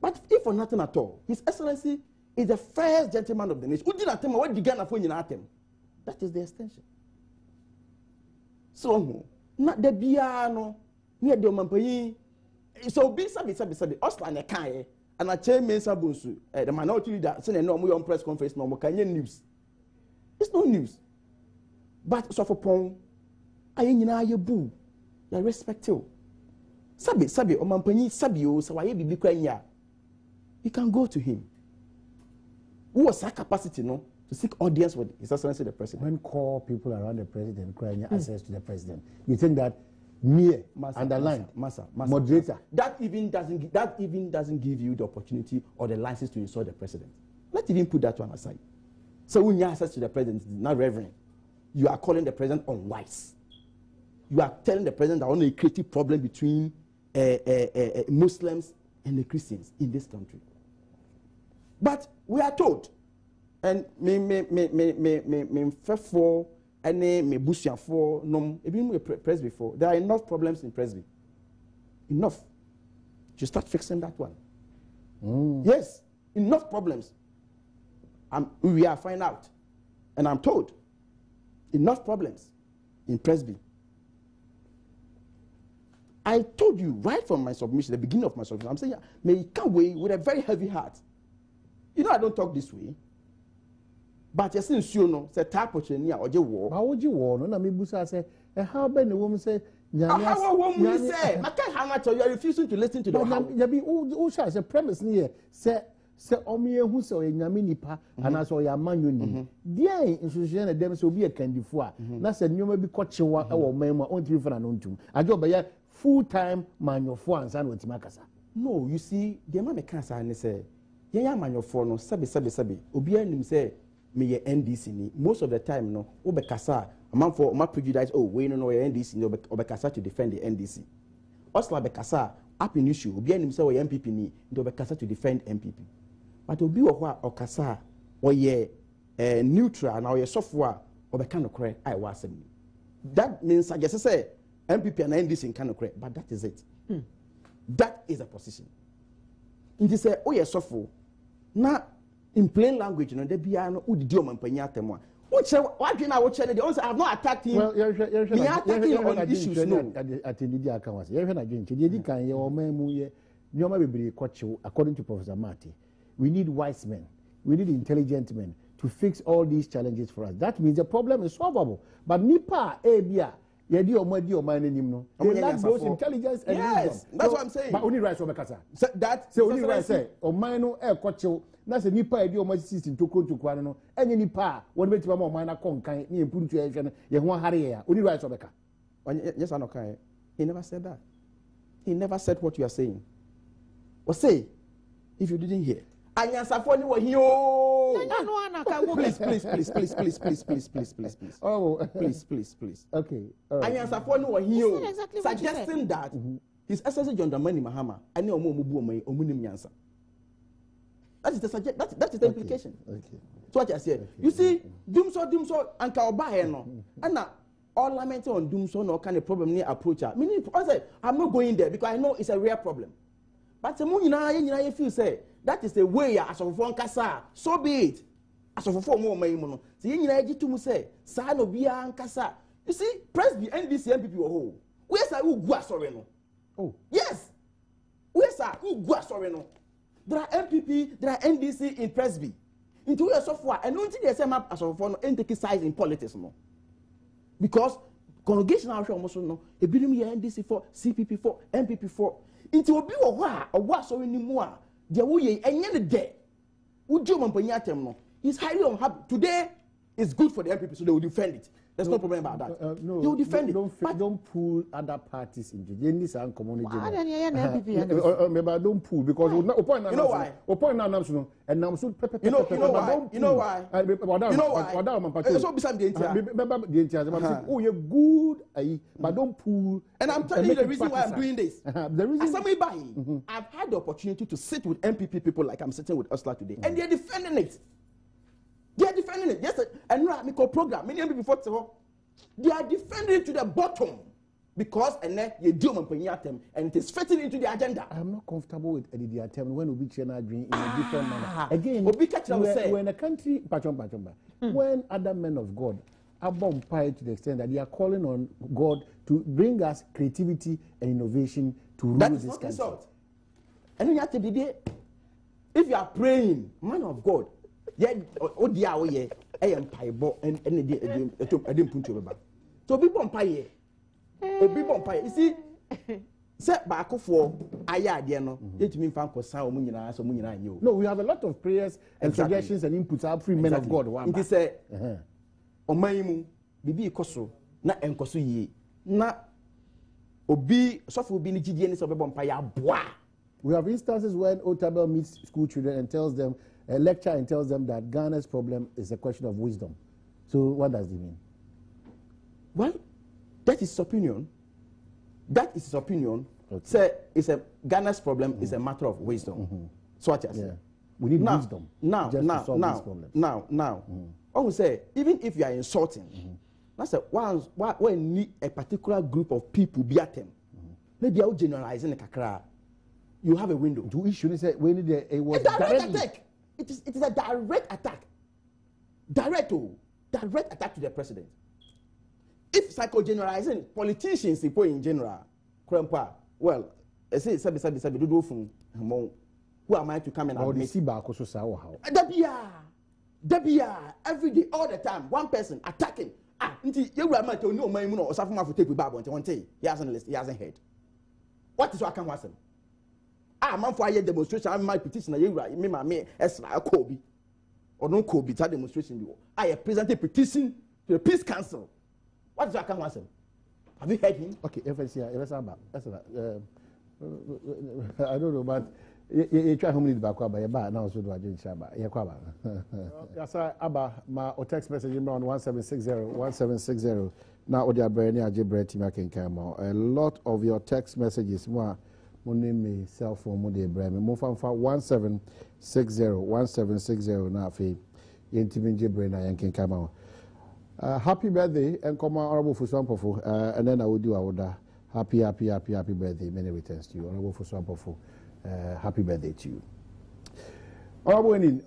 But if for nothing at all, His Excellency is the first gentleman of the nation. That is the extension. So, not the piano, near the Mampayi. So, be sabi, Oslan a Kai, and I chair Mensa Bunsu, the minority leader, send a normal press conference, no more Kenyan news. It's no news. But so for Pong, I ain't boo. I respect you. Sabi, Omampani, Sabio, so I be crying. You can go to him. who has that capacity, no, to seek audience with His Excellency the President. When call people around the president, crying access to the president, you think that mere underlined moderator that even doesn't give you the opportunity or the license to insult the president. Let's even put that one aside. So when you have access to the president, not reverend, you are calling the president unwise. You are telling the president that only creative problem between Muslims and the Christians in this country. But we are told, and me for any me busia for no even Presby for there are enough problems in Presby. Enough. You start fixing that one. Yes, enough problems. We are find out, and I'm told enough problems in Presby. I told you right from my submission, the beginning of my submission, I'm saying, may you come away with a very heavy heart. You know, I don't talk this way. But you see, you know, say tap or you war. How would you war? No, me busa say, how many women say, how a woman say, how much you are refusing to listen to the woman? Yabi, who shall say premise near, say Omie who saw a Yaminipa, and I saw your man. Dear institution, and them so be a candy for. That's a new maybe coaching or memo on TV for an untum. I go by full-time man your four and son with Makasa. No, you see, the man can't say, and say, yeah, man your four, no, sabi, Obia him say, me NDC ni. Most of the time, no, Obekasa, a man for my prejudice, oh, we don't know NDC, no, Obekasa to defend the NDC. Osla Bekasa, up in issue, Obia him say, MPP ni, Obekasa to defend MPP. But Obi or Kasa, or ye neutral, now your software, Obekano correct, I was him. That means, I just say, MPP and NDC in Kano correct, but that is it. That is a position. It is a, oh, yes, software. Now, in plain language, you know, the piano who did you man panyatemo. What you know, I have not attacked him. Well, you're attacking on issues. No, at the India Kawas. You're again, you can your memory, you may be according to Professor Marty. We need wise men, we need intelligent men to fix all these challenges for us. That means the problem is solvable. But Nipa, Abia, they lack those intelligence and yes, that's what I'm saying. But only rights of Bekasa. That's only rights say, or mino air cocho. That's a nipa idea of my system to quote to Quano. Any nipa, one way to a more minor concan, near punctuation, you want Harrier, only rights of Beka. Yes, I know. He never said that. He never said what you are saying. Or say, if you didn't hear. Anyasafoni were here. Please. Oh, please. Okay. Anyasafoni were here, suggesting that His Excellency John Dramani Mahama, I know Omubu Omunim Yansa. That is the subject. That is the implication. Okay. So what I said. Okay. You see, Doomso, and Kaoba no, and now all lamenting on Doomso no kind of problem near approach. Meaning, I said I'm not going there because I know it's a real problem. But the moon you feel say that is the way as of one kasa. So be it. As of four more mono. See you to say San Obia and Kasa. You see, Presby NDC MPP were whole. Where's I who go sorry no? Oh yes. Where's I who go sorry no? There are MPP, there are NDC in Presby. Into your software, and don't think they say map as of one and take size in politics no. Because congregational almost no, a billion year NDC for, CPP for, MPP for. Into a bit of what so anymore. There will ye any other day. Would you mampanyatem no? He's highly unhappy. Today is good for the MPP, so they will defend it. There's no problem about that. No, they will defend it. Don't pull other parties into the NDC community. But don't pull because you know why? And now so you know why? You know why? So beside the entire. Oh, you're good, but don't pull. And I'm telling you the reason why I'm doing this. The reason I've had the opportunity to sit with MPP people like I'm sitting with Ursula today, and they're defending it. They are defending it. Yes, and no amical program. Many people they are defending it to the bottom because and then you do them and it is fitting into the agenda. I'm not comfortable with the attempt when we channel dream in a different manner. Again, we're in a country, when other men of God are bombarded to the extent that they are calling on God to bring us creativity and innovation to rule this country. Result. And you have to be there. If you are praying, man of God. Yeah, oh dear, oh yeah, I am pie and I didn't put you back. So be bompire. You see, set back for aya ade no yetumi mfa nkosa o munyina so munyina anye o. No, we have a lot of prayers and suggestions and inputs are free men of God one. It is a omayimu bibi ikoso na enkoso yie na obi sofo obi ni gidie ni so bebo mpa ya boa. We have instances when Otabel meets school children and tells them a lecture and tells them that Ghana's problem is a question of wisdom. So what does it mean? Well, that is his opinion. That is his opinion. Okay. Say it's a Ghana's problem is a matter of wisdom. So what you say? We need now, wisdom. Now, just to solve these problems. I would say even if you are insulting, that's a when need a particular group of people be at them. Maybe I would generalize in the kakra. You have a window. Do shouldn't say we need it was a direct attack. It is a direct attack. Direct attack to the president. If psycho-generalizing politicians in general, well, I say sabi do from who am I to come and admit? Debia every day, all the time, one person attacking. You will not know my moon or something for take with Bible until one day he hasn't list, he hasn't heard. What is what can happen? Man for a demonstration, I my petition, you right, me, as a Kobe or no Kobe, that demonstration. I present a petition to the Peace Council. What is that can happen? Have you heard him? Okay, I don't know, but you try home lead back by a bar now, so do I do Shaba. Yes, Abba, my text message on 1760. Now, Odia Bernie, I just bread team can come out. A lot of your text messages, more name cell phone, Monday Bremen, move on for 1760 now, Fee, Intimate Brain, I can come out. Happy birthday, and come on, Honorable Fuswampofo, and then I will do our happy birthday. Many returns to you, Honorable Fuswampofo. Happy birthday to you. Honorable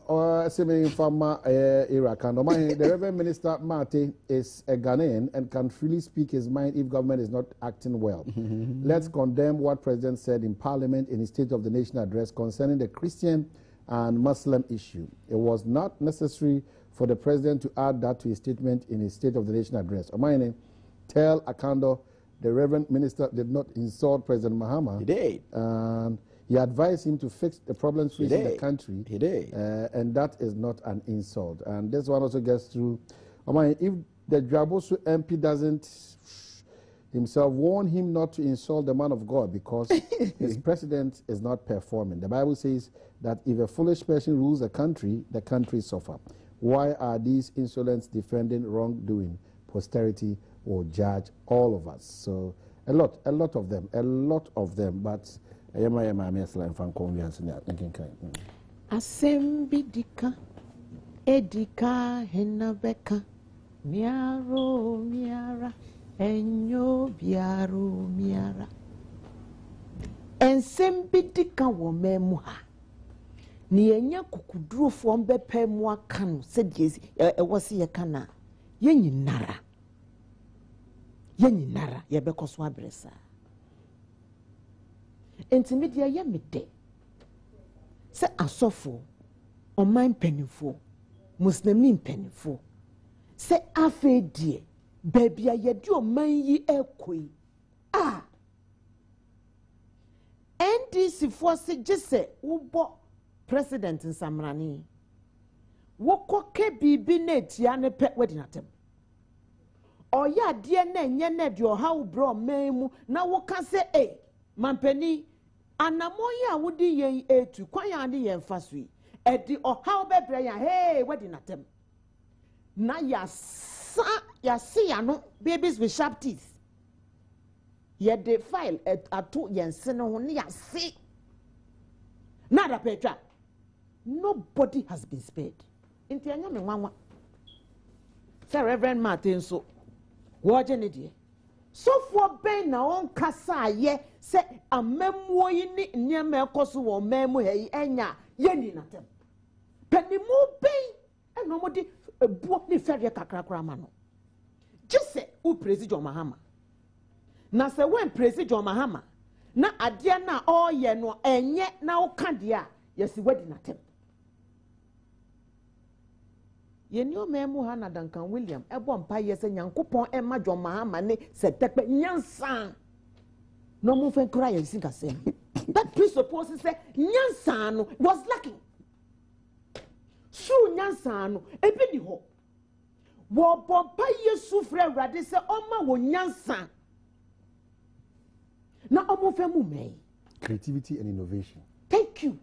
Semein Fama Iraq, and the Reverend Minister Mate is a Ghanaian and can freely speak his mind if government is not acting well. Let's condemn what President said in Parliament in his State of the Nation address concerning the Christian and Muslim issue. It was not necessary for the President to add that to his statement in his State of the Nation address. Omaine, tell Akando the Reverend Minister did not insult President Mahama. He did. And he advised him to fix the problems facing the country. He did. And that is not an insult. And this one also gets through. Omaine, if the Jabosu MP doesn't himself warn him not to insult the man of God because his president is not performing. The Bible says that if a foolish person rules the country suffer. Why are these insolents defending wrongdoing? Posterity will judge all of us. So a lot of them. But Asembidika, Edika, Henabeka, Miara, Enyo Biaru Miara. Ensembidika wo memuha. Ni enya kukuduru fo mbepe mu aka no sediesi wose ye kana yenyinara ye bekoso abresa entimedia ye mede se asofo oman penifo muslimi penifo se afedie babia ye di oman yi ekoi NDC for se gese ubo President Nsamrani woko ke bibi na etia ne pe wedinatem oya de na enye na de oha ubro memu na woka se mampani anamoya wodi yen etu kwan ya de yen fasui edi oha obebre ya wedinatem na ya see ya no babies with sharp teeth ye de file ato yen se no ho ne ya see nada petra. Nobody has been spared. Inti anya me nwanwa. Sir Reverend Martin so woje die. So for ben na on kasa ye se amemwo yi ni niam ekoso wo memu he enya ye ni natem. Penimu ben eno modi ebuo ni fere kakrakra ma no. Just u President Mahama. Na se when President Mahama na ade na oye no enye na ukade a yesi wedi natem. Yenyo memu hana Duncan William ebo mpa yese nyankopon ema John Mahama ne se tekpe nyansa no mo fen cry and sing asem. That presupposes that nyansa was lacking. So nyansa no ebi ni ho. Wo bompa Yesu frɛ Awurade sɛ ɔma wo nyansa. Na ɔmo fɛ mu mɛn. Creativity and innovation. Thank you.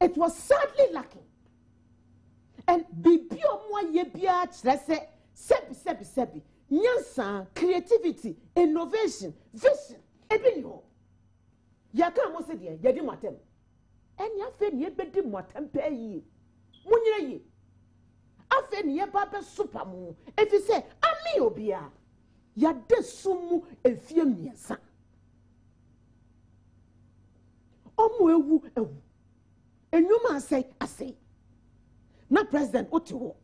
It was sadly lacking. And bibi omo aye bia kyerɛ sɛ sebi nyansa, creativity, innovation, vision ebi ni ho. Yaka mo se de yedi motem. Enya fe ni ebedi motem pe yi. Munyere yi. Afe ni eba be super mu. Efi se ami obia. Ya de sumu efie miensa. Omo ewu. Enyuma asay. Na president otiwo.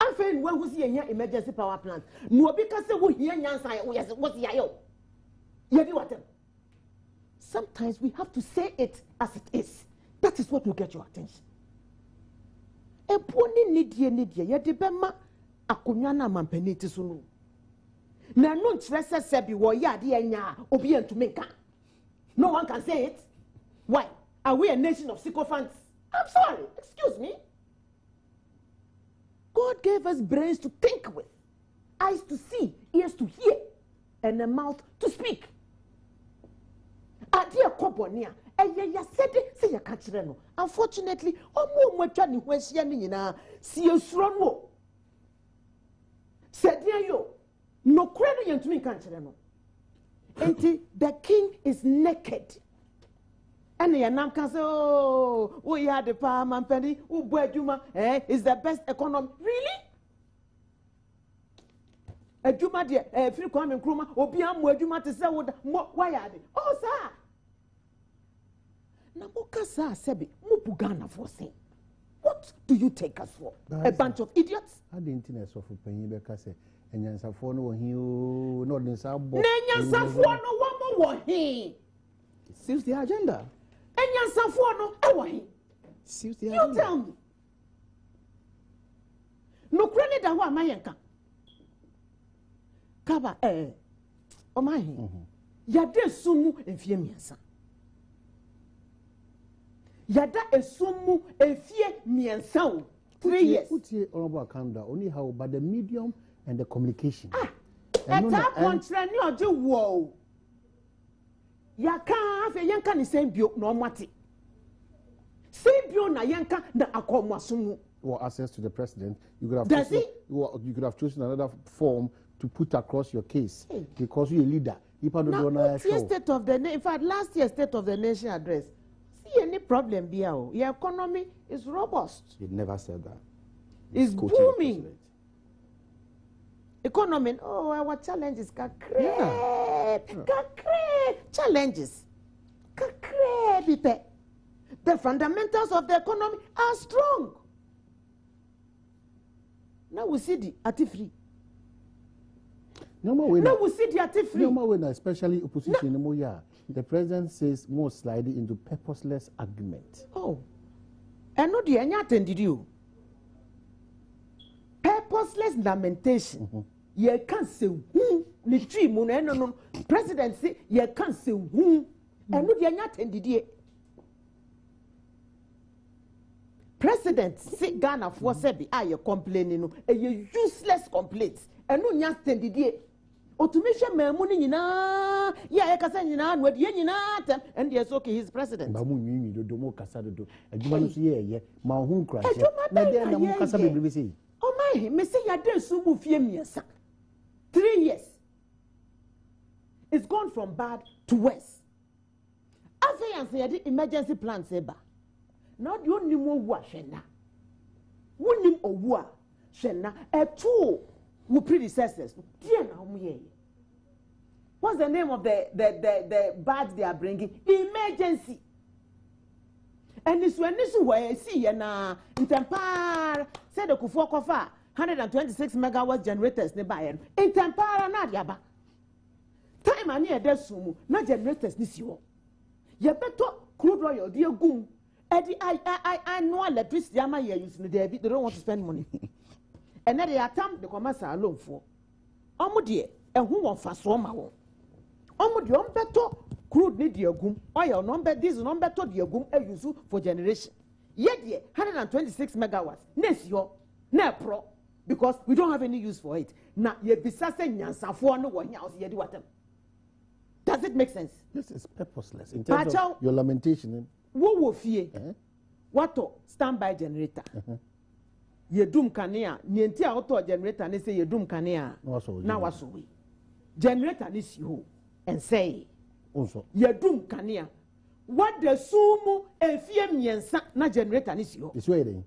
Afe ni we si enya emergency power plant. No obi ka se wo hia nyansa wo yes wo si ayo. Yedi watem. Sometimes we have to say it as it is. That is what will get your attention. Eponi nidie yedi bema akonwa na mampani ti so no. Na no nkyerɛ sɛ sɛbi wo ya de anya obi entumi nka. No one can say it. Why? Are we a nation of sycophants? I'm sorry. Excuse me. God gave us brains to think with, eyes to see, ears to hear, and a mouth to speak. Adia kobonia, ya said say ya kachire no. Unfortunately, omo mwatwa ni ho ahia ni nyina si esuro no. Said yo, no kure no yentumi kachire no. Enti the king is naked. And ya nam kan say oh, we had the power man penny, who adwuma is the best economy. Really? Adwuma de free kwame nkruma obi am adwuma te say why are they? Oh sir. Na moka sa sebi mupu Ghana for say. What do you take us for? A bunch of idiots? I didn't think so for penny beka say enyansafo no wo hi o no den sa bo. Enyansafo no wo mo wo hi. Seems the agenda. Enyansafo no e wo hi. Seems the agenda. You tell me. No krene da ho amayenka. Kaba o ma hi. Yade sumu enfie miensa. Yada esumu efie miensa 3 years. Utie honorable Akanda only how but the medium and the communication. Eta kontra ni oje wo. Yaka afi yenka ni sembio no mate. Sembio na yenka na akomwasomu. Or access to the president, you could have chosen another form to put across your case because you're a leader. Now, State of the in fact, last year's State of the Nation address. See any problem here? Your economy is robust. He never said that. It's booming. Economy. Oh, our challenges. Challenges. The fundamentals of the economy are strong. Now we see the free. No more way. No, we see the free. No more way, especially opposition. No. The president says more sliding into purposeless argument. Oh, and no, the attended you. Purposeless lamentation. You can't say who. No. Presidency, you can't say who. And no, the attended you. President say Ghana for sebi you complaining no a useless complaints and no nya stand die automation memu ni nyina ya kasa nyina no de nyina tem and yes okay he's president ba mu nwi do mo kasa do adwuma no so ye ma hu nkra se na de na mo kasa bebrebe sei oh my me say ya de su bu fie miesa 3 years it's gone from bad to worse after ya the emergency plan seba. Now the only one who shena. Wunim owu shena. A two who predecessors. Dear now what's the name of the badge they are bringing? Emergency. And this when this way see na intempar said the Kufuor Kofa 126 megawatt generators ne buy intempar na diaba. Time ani e sumu na generators ni siwo. Ye beto crude oil di egum. I know electricity am here using they don't want to spend money. And then they attempt the commercial alone for. Omudie and who want fast one. Omo di ombeto crude ni diagum, oil number diesel number to diagum e use for generation. Yet 126 megawatts. Next year, ne pro because we don't have any use for it. Na ye bisase nyansafo no wo nya ye di watem. Does it make sense? This is purposeless in terms of your lamentation. Wo fie. Wato standby generator. Yedum kanea, nienti a auto generator ne say yedum kanea. Na waso we. Generator ni si ho and say also yedum kanea. What the sumu efie miensa na generator ni si ho. Is where then?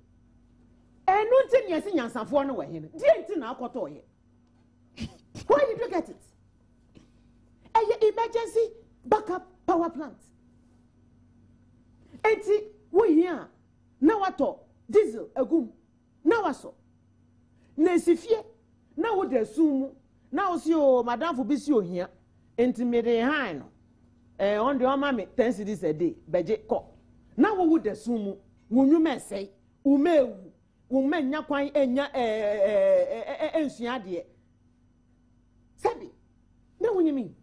Enu nti nyesi nyansafo no we hin. Die nti na akoto ye. Why did you get it? A emergency backup power plant. Enti we here na wato diesel egum na waso na sifie na wo de sumu na wo si o madam fo bi si ohia enti me de han no on de o ma me 10 cedis a day beje ko na wo de sumu wo nwuma sei wo mewu wo manya kwan enya ensua de sabi na wo nyimi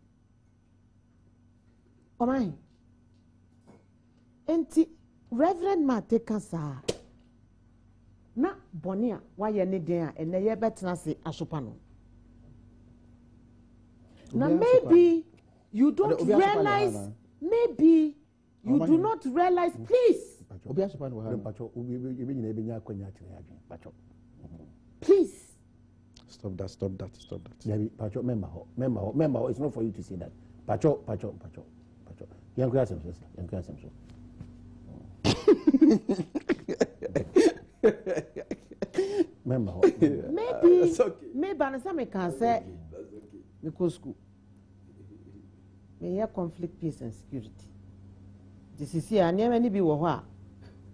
o mai enti Reverend Matekasa na bonia waye ne den a ene ye betena se asopa no na maybe you don't realize maybe you do not realize please obi asopa no ha pacho obi nyina ebenya akwanya akire adwen pacho please stop that yeah pacho member ho it's not for you to say that pacho yankura sem so Remember, maybe maybe I can say because school may have conflict, peace and security. This is here near many be wa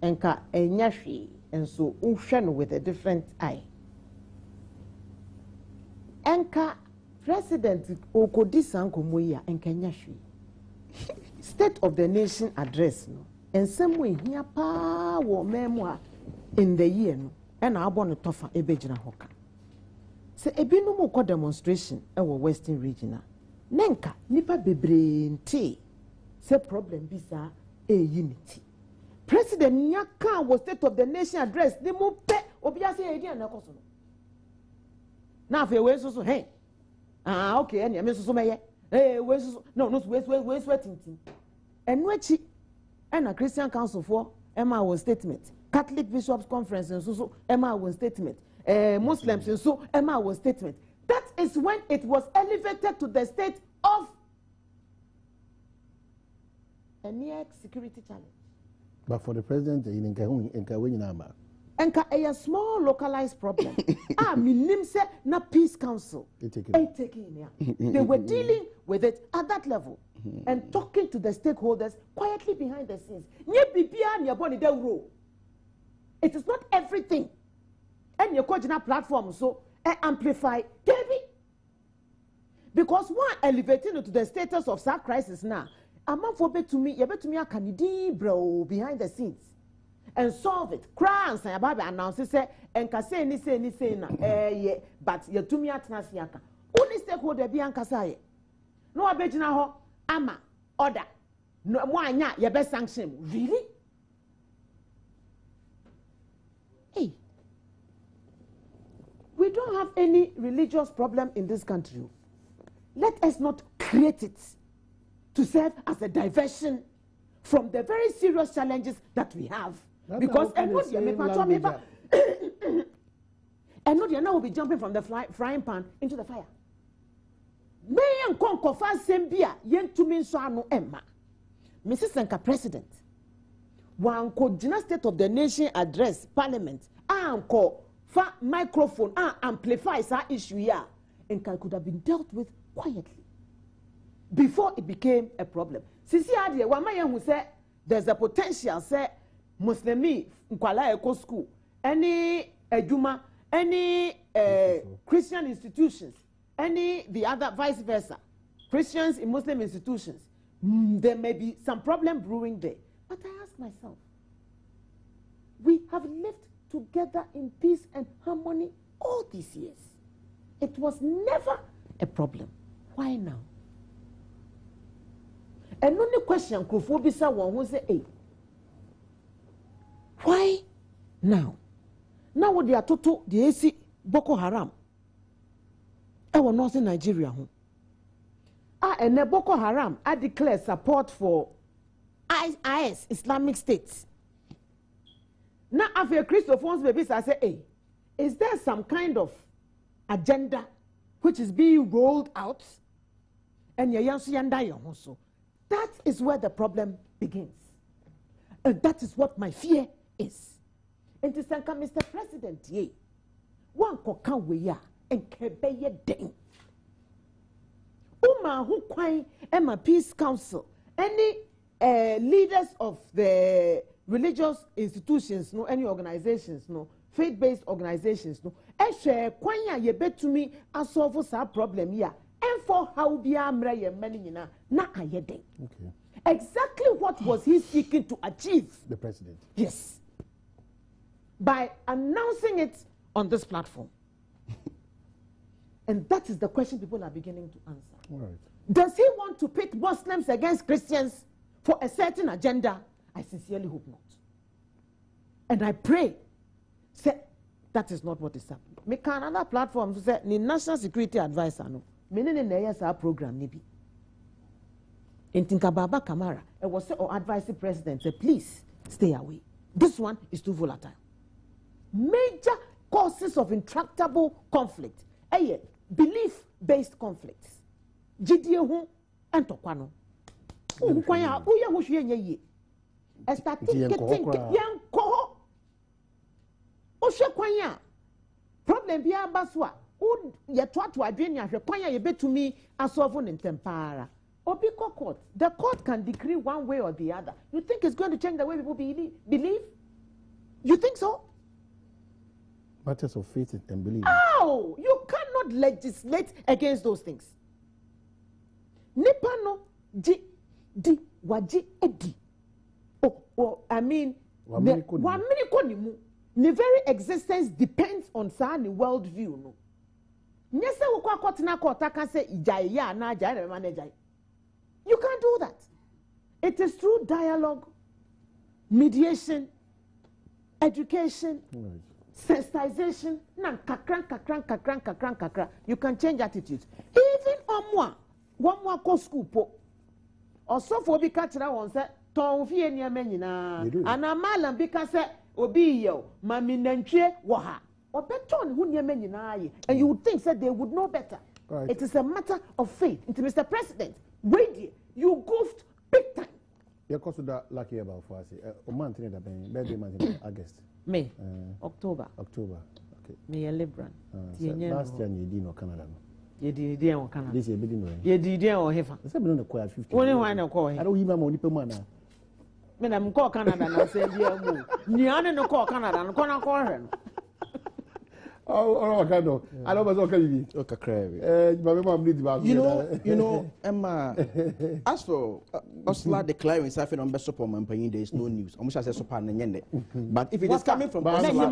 enka enyashi and so unshen with a different eye. Enka President Okodisan Komoya enka enyashi State of the Nation address no and some way here pa wo memoir in the year no and I born a tougher ebejina hoka. Se ebinu mo ko demonstration e wo Western regional. Nenka nipa bebre nti se problem bisa unity. President Nyaka was State of the Nation address the mo pe obi ase e di na koso no. Na fe we so hey. Ah okay ene me so meye. Eh we so no we tintin. Enu achi and a Christian Council for Emma was statement. Catholic Bishops Conference and so Emma was statement. Muslims and so Emma was statement. That is when it was elevated to the state of a near security challenge. But for the president, Enka a small localized problem. Minim se na peace council. They were dealing with it at that level and talking to the stakeholders quietly behind the scenes. It is not everything. And your coordinate platform so amplify because one elevating to the status of that crisis now. I'm not for bet to me, a Canadian bro behind the scenes. And solve it. Cry and say about announce say and can say ni say na yeah but you to me at Nasiaka. Only stakeholder be ankasaye. No abejina ho ama order. No mwanya your best sanction. Really? Hey. We don't have any religious problem in this country. Let us not create it to serve as a diversion from the very serious challenges that we have. Because and now will be jumping from the frying pan into the fire. Mayan konkofa sembia yen to mean so no emma. Mrs. Senka President. One coordinate State of the Nation address Parliament. Anko fa microphone amplifies our issue here. And could have been dealt with quietly before it became a problem. Sisi Adie, one man who said there's a potential say Muslimi nkwala eko school, any ejuma, any Christian institutions, any the other vice versa, Christians in Muslim institutions, there may be some problem brewing there. But I ask myself, we have lived together in peace and harmony all these years. It was never a problem. Why now? And only question Krofobisa one who say, hey, why now? Now what they are total the AC Boko Haram. I was not in Nigeria. And the Boko Haram, I declare support for IS, Islamic State. Now, after Christopher's babies, I say, hey, is there some kind of agenda which is being rolled out? And that is where the problem begins. And that is what my fear is. And to say, Mr. President, ye, one kokan weya and kebeye den. Uma who kwai Emma Peace Council, any leaders of the religious institutions, no, any organizations, no, faith-based organizations, no, share kwanya ye bet to me and solve sa problem here. And for how be amre many na ayede. Okay. Exactly what was he seeking to achieve? The president. Yes. By announcing it on this platform. And that is the question people are beginning to answer. Right. Does he want to pit Muslims against Christians for a certain agenda? I sincerely hope not. And I pray that is not what is happening. Me can another platform say the national security advisor no. Me ne na program nibi. In Tinkababa Kamara, it was or advising president say please stay away. This one is too volatile. Major causes of intractable conflict. Belief-based conflicts. Jidie hu entokwano. Kwanya uye hushiye nye. Yanko. Oshe kwanya. Problem biya baswa. Ye twa to adwenya hwe kwanya ye betumi asolve ne ntempara. Obiko court. The court can decree one way or the other. You think it's going to change the way people believe? You think so? Matters of faith and belief. Oh, you cannot legislate against those things. Nipano di waji edi. Oh, I mean, the very existence depends on the world view. No. You can't do that. It is through dialogue, mediation, education, sensitization, you can change attitudes. Even one more co school po. Or so for be catching one say, Tom Fie near menina, and a malam because obi yo, Mammy Nanche, waha, or beton who near menina, and you would think that they would know better. Right. It is a matter of faith. Into Mr. President, wait, you goofed big time. You're considered lucky about for us. A month in the birthday month in August. May, October. Okay. Me a Libran. Last year you didn't know Canada. You did in Canada. This year didn't know. You did or Hefa. Let's have been on the quiet 50. Only one of call. I don't even know people man. Men I'm call Canada and I say, dear move. Niana no call Canada and Connor call her. Oh, I know. I know what's okay. You know, Emma. As for Osla declaring something on best support man, there is no news. I'm sure I support Nanyende. But if it is coming from please. When you were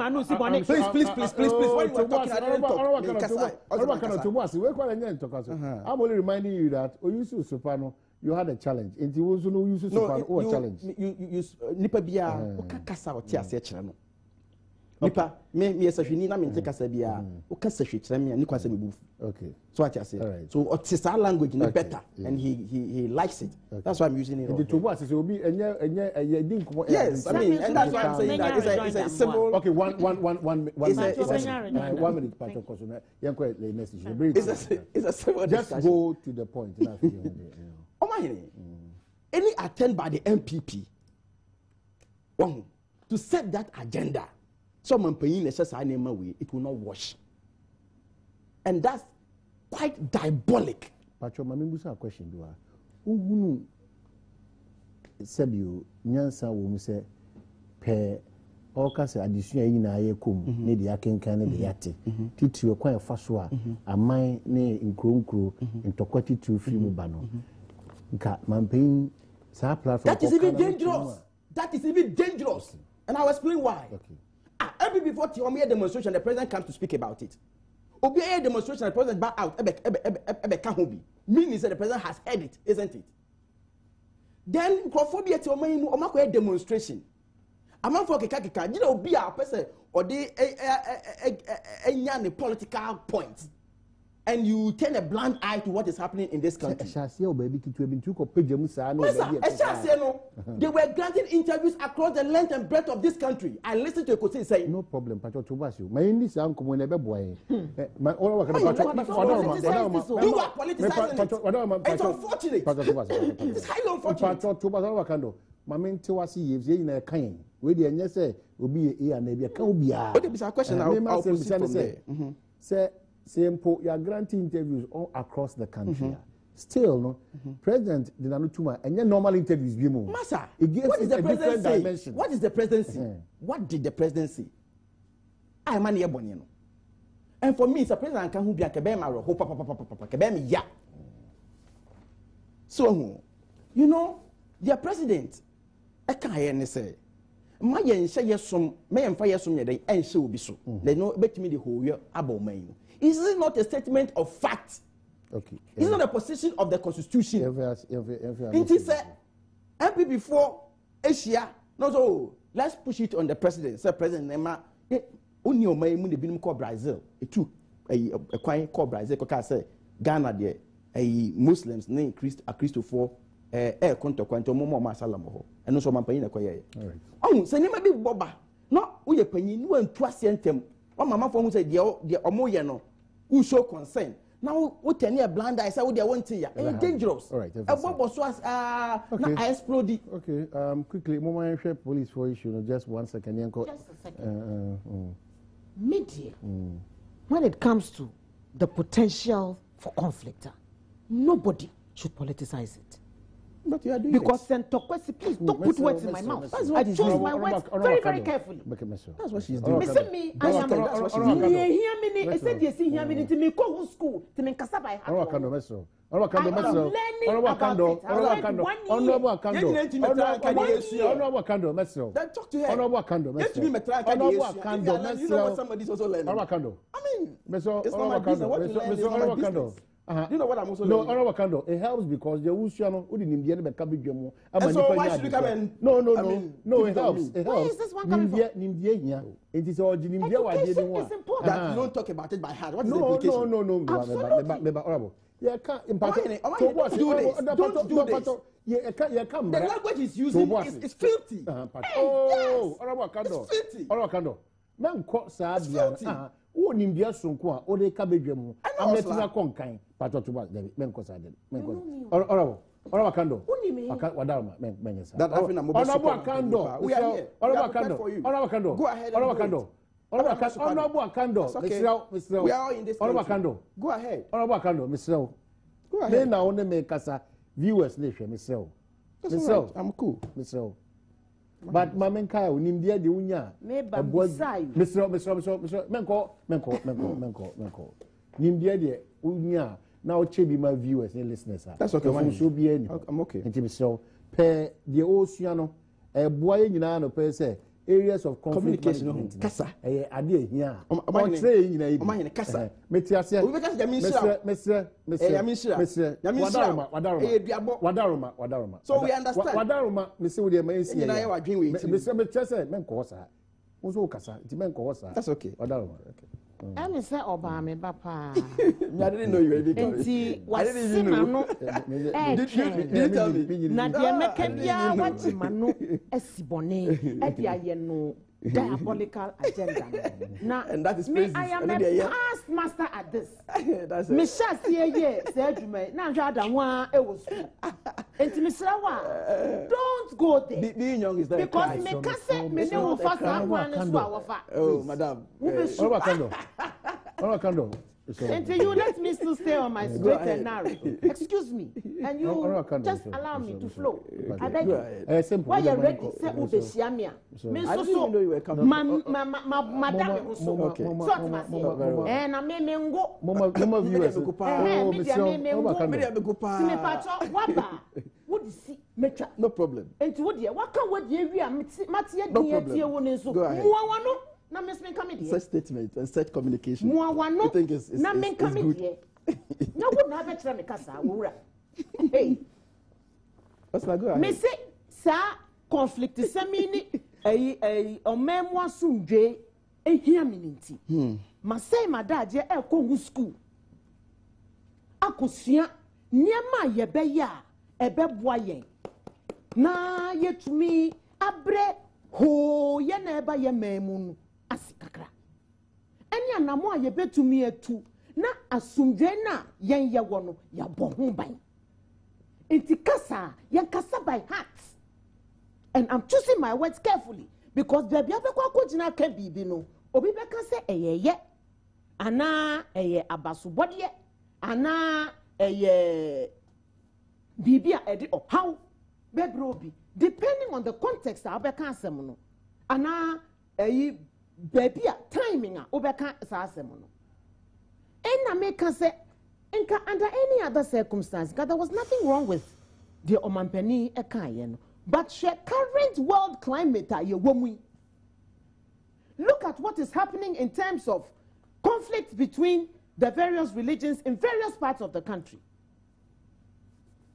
talking, I didn't talk. I'm only reminding you that Oyusu Sopano, you had a challenge. And you also know Oyusu Sopano or a challenge. You nipa bia okakasa oti ase kire no. Nipa me esahwini na me nteka sa bia okasa hwe kire me ni kwasa me bu. Okay. So what you say? Right. So otisa language no better and he likes it. Okay. That's why I'm using it. The Tobo say obi enye yes, I mean and that's why I'm saying that it's a symbol. Okay, one minute part of course. It's a symbol. Just go to the point. Any attempt by the MPP to set that agenda, someone paying necessary name away, it will not wash. And that's quite diabolic. Pacho, mami busa a question do unu sebio nyansa wo mu se pe o ka se adesua yi na aye kom ne de akenkan ne de yate titue kwan fa so a aman ne nkronkro ntokwati tu free mu ba no nka mampen sa platform that is even dangerous. That is even dangerous. And I'll explain why. Okay. Every before the demonstration, the president comes to speak about it. Obi a demonstration, the president back out. Meaning that the president has heard it, isn't it? then nkurɔfoɔ bi ɛte ɔman yi mu ɔmo akɔyɛ demonstration amanfoɔ keka gyina obi a ɔpɛ sɛ ɔde enya ne political point and you turn a blind eye to what is happening in this country. They were granting interviews across the length and breadth of this country. I listened to a Kosi say, no problem, Pacho Tobasio. My English uncle when ever boy. You are politicizing it. It's unfortunate. It's highly unfortunate. Pacho Tobasio. Mamen Tewasi is in a kind. Where the answer say, will be a maybe a cobia. But it's a question I'll say. Say, simple, you are granting interviews all across the country. Still, no, President Dinanutuma, and your normal interviews, you move. Massa, what is the presidency? What is the presidency? What did the presidency? I am near Bonino. And for me, it's a president can be a Kabema or Kabemi, ya. So, you know, their president, I can't say. My yen say yes, some may and fire some day, and so be so. They know bet me the whole year about me. Is this not a statement of fact? Okay. It's not a position of the Constitution. It is a MP before Asia. No, so let's push it on the president. Say President Nema, only on my money been called Brazil. It took a quiet called Brazil. Because say Ghana there, a Muslims name Christopher. Quanto Momo Masalamo, and also Mampina Koye. Oh, say never be Boba. No, we are paying you and trust them. Oh, Mamma for who said, dear Omoyano, who show concern. Now, what any a blind eye, I would want to you. It's dangerous. All right, a Bob was I exploded. Okay, quickly, Mama share police for issue. Just 1 second, Yanko. Just a second. Media, when it comes to the potential for conflict, nobody should politicize it. But you are doing because then please don't put words in my mouth. I choose my words very, very carefully. That's what she's doing. Listen me, I am. That's what she's doing. Hear me. I said yes. Hear me. To me, go school. To me, kasaba. I am learning about it. Then talk to her. Get to be metraka. You know what somebody's also learning. I mean, it's not my business. What you learn is not my business. You know what I'm also learning? No, it helps because the Usiano who didn't get a cabbage. And so why should we come and no, it helps. It helps. Where is this one coming from? It is all Education is important. That you don't talk about it by heart. What is the implication? No. Yeah, can't don't do this. Don't do this. Yeah, come. The language is using is filthy. Oh, it's filthy. Man, caught Sabia. Who Nimbia Sunqua, or the cabbage. I'm letting a conking, but to what the men considered. Or Cando. Wadama, that Cando. We are here. Cando. Go ahead. Cando. Mr. We are in this. Cando. Go ahead. Cando, Mr. Go ahead. Then now only make us viewers nation, Mr. I'm cool, Mr. But Mamenka, Nimbia de Unya, Mr. Menko. Nimbia de Unya, now Chibi my viewers and listeners. That's okay, one should be any. I'm okay. And so, per the Oceano, a boy in an per se, areas of communication. Casa, a idea here. I'm saying in a Casa, Metiasia, Mr. Wadaruma. So we understand. Wadaruma, Mr. William, Mr. Menkosa. Also, Casa, it's Menkosa. That's okay. Wadaruma. Okay. I'm say Obama, Papa. I didn't know you were big. I didn't even know. Did you tell me? Nadia Mekabia, what's Manu, Esibone, Edia, diabolical agenda. Now, and that is me. I am a past master at this. That's it. Michelle, said you may now Jada one. It was and to Miss Rawa, don't go there. Being young is that because me cassette me no fast one is our fact. Oh, madam. Cando. Until you let me still stay on my straight and narrow. Excuse me, and you just allow me to flow. I beg you. Why you're ready? Say Ubesiamia. I didn't even know you were coming. Madam, sort myself. And I may go. Mama viewers. No problem. And to what dear, what can what dear we are Matia dear one so. Na me coming here. Such statement and such communication. I think it's good. No, would not better me casa. Hey. Me say sa conflict semini omemu asumdwe ehia mininti. Ma say madaje e ko school. Akosua niema yebe ya ebeboa yen. Na yetumi abre ho ye na eba ye memu asikakra. Eni anamo a yebetumi etu na asumdwe na yen ye wono ya bohu ban. Inti kasa yen kasa by heart. And I'm choosing my words carefully because baby abekwa kojina ka bibi no obi beka se eyeye ana eye abasubodie ana eye bibi a edi how bebrobi depending on the context abeka asem no ana eyi baby a timing a obeka sa asem no enna make say under any other circumstance because there was nothing wrong with the omampani ekaye no. But the current world climate, look at what is happening in terms of conflict between the various religions in various parts of the country.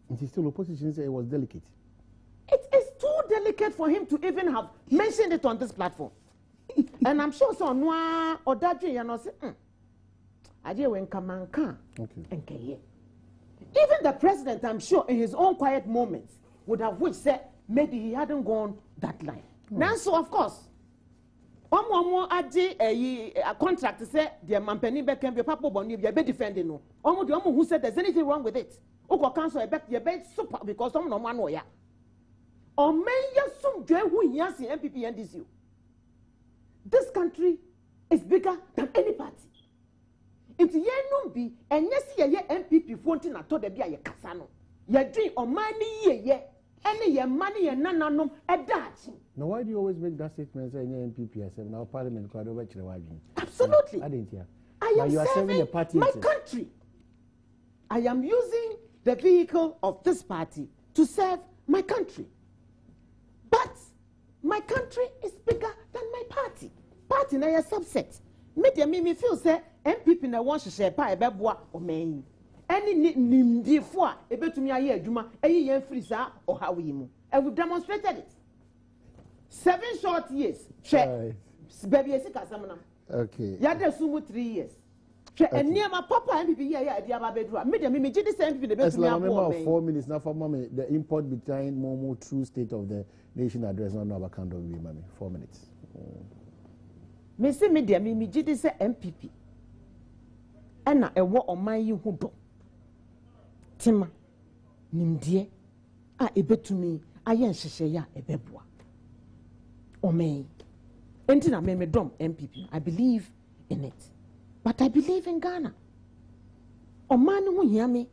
And still opposition said it was delicate. It is too delicate for him to even have mentioned it on this platform. And I'm sure so no or that you know say okay. Even the president, I'm sure, in his own quiet moments would have wished said maybe he hadn't gone that line. Now, so of course, a contract to say the Mampeni can be Papa Boni, you be defending no. Who said there's anything wrong with it? Oko council, I bet you bet super because some no one know ya. Or may you soon do who yes MPP and this you. This country is bigger than any party. It's ye numbi and yes ye MPP fontin at the bia ye casano. Ye dream or money ye. Any your money and none at that. Now, why do you always make that statement saying MPP and now Parliament? Absolutely. I didn't hear. I am serving my country. I am using the vehicle of this party to serve my country. But my country is bigger than my party. Party na a subset. Media me feel say MPP na want to share pie beboa or me. Any nimdi for a bit to me a year, Juma, a year freezer or how we move. And we've demonstrated it. 7 short years. Check. Baby, okay. Yada sumu 3 years. And near my papa and people here at the Ababedra. Media, me did the same thing. The 4 minutes now for mommy. The import behind Momo true state of the nation address on our account of mommy. 4 minutes. Me say media, me did this MPP. And now a war on my you who do. Tima, nimdie, ebetumi, ayen shesheya ebebwa. Omei. Entina me dom MPP. I believe in it. But I believe in Ghana. Omani hu yami.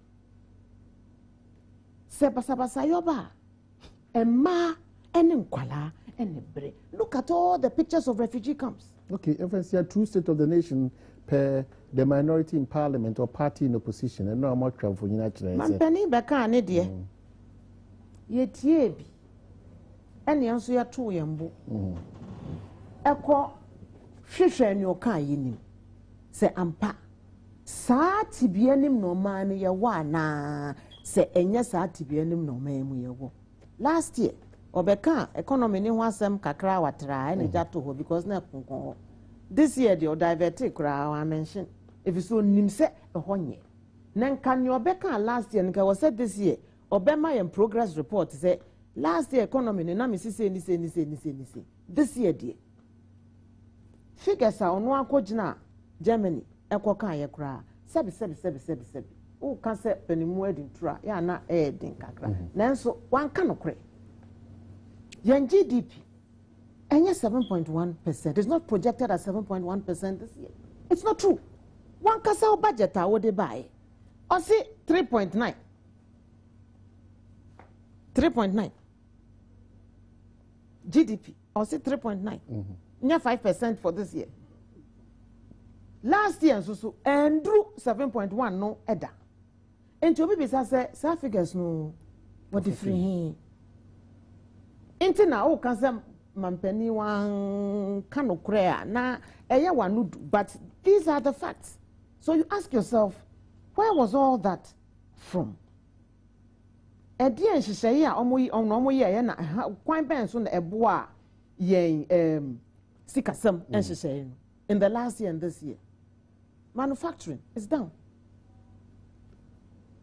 Sebasabasa yoba. Emma, enenkwala, enebre. Look at all the pictures of refugee camps. Okay, FNC, true state of the nation per the minority in parliament or party in opposition and no more trouble for United. Mampeni beka ane die. Ye tie bi. Ene anso ya to yembo. Eko hwehwe ni oka yinim. Se ampa. Saa tibie nim no man ye wa na se enye saa tibie nim no man mu ye wo. Last year obeka economy ni ho asem kakra watra ene jato ho because na konkon. This year the diverted kra I mention if you so nim se ehonye. Nan kan you obeka last year nka was said this year obema yen progress report say last year economy ni na me say ni. This year die figures are ono akogina Germany ekoka ye kra sebi o kan se penimu edin tura ya na edin kakra nanso wan kan okre yen GDP and 7.1%. It's not projected at 7.1% this year. It's not true. One kasa budget what they buy. Or see 3.9. 3.9. GDP. Or see 3.9. Near 5% for this year. Last year so Andrew 7.1 no eda. And to be say sa figures no what the free. Intina o kasa Mampeni wan kano krea na eya wanudu, but these are the facts. So you ask yourself, where was all that from? Edi en hyehyɛ a ɔmo yɛ na kwan bɛn so na ɛboa yɛn sikasɛm en hyehyɛ no in the last year and this year. Manufacturing is down.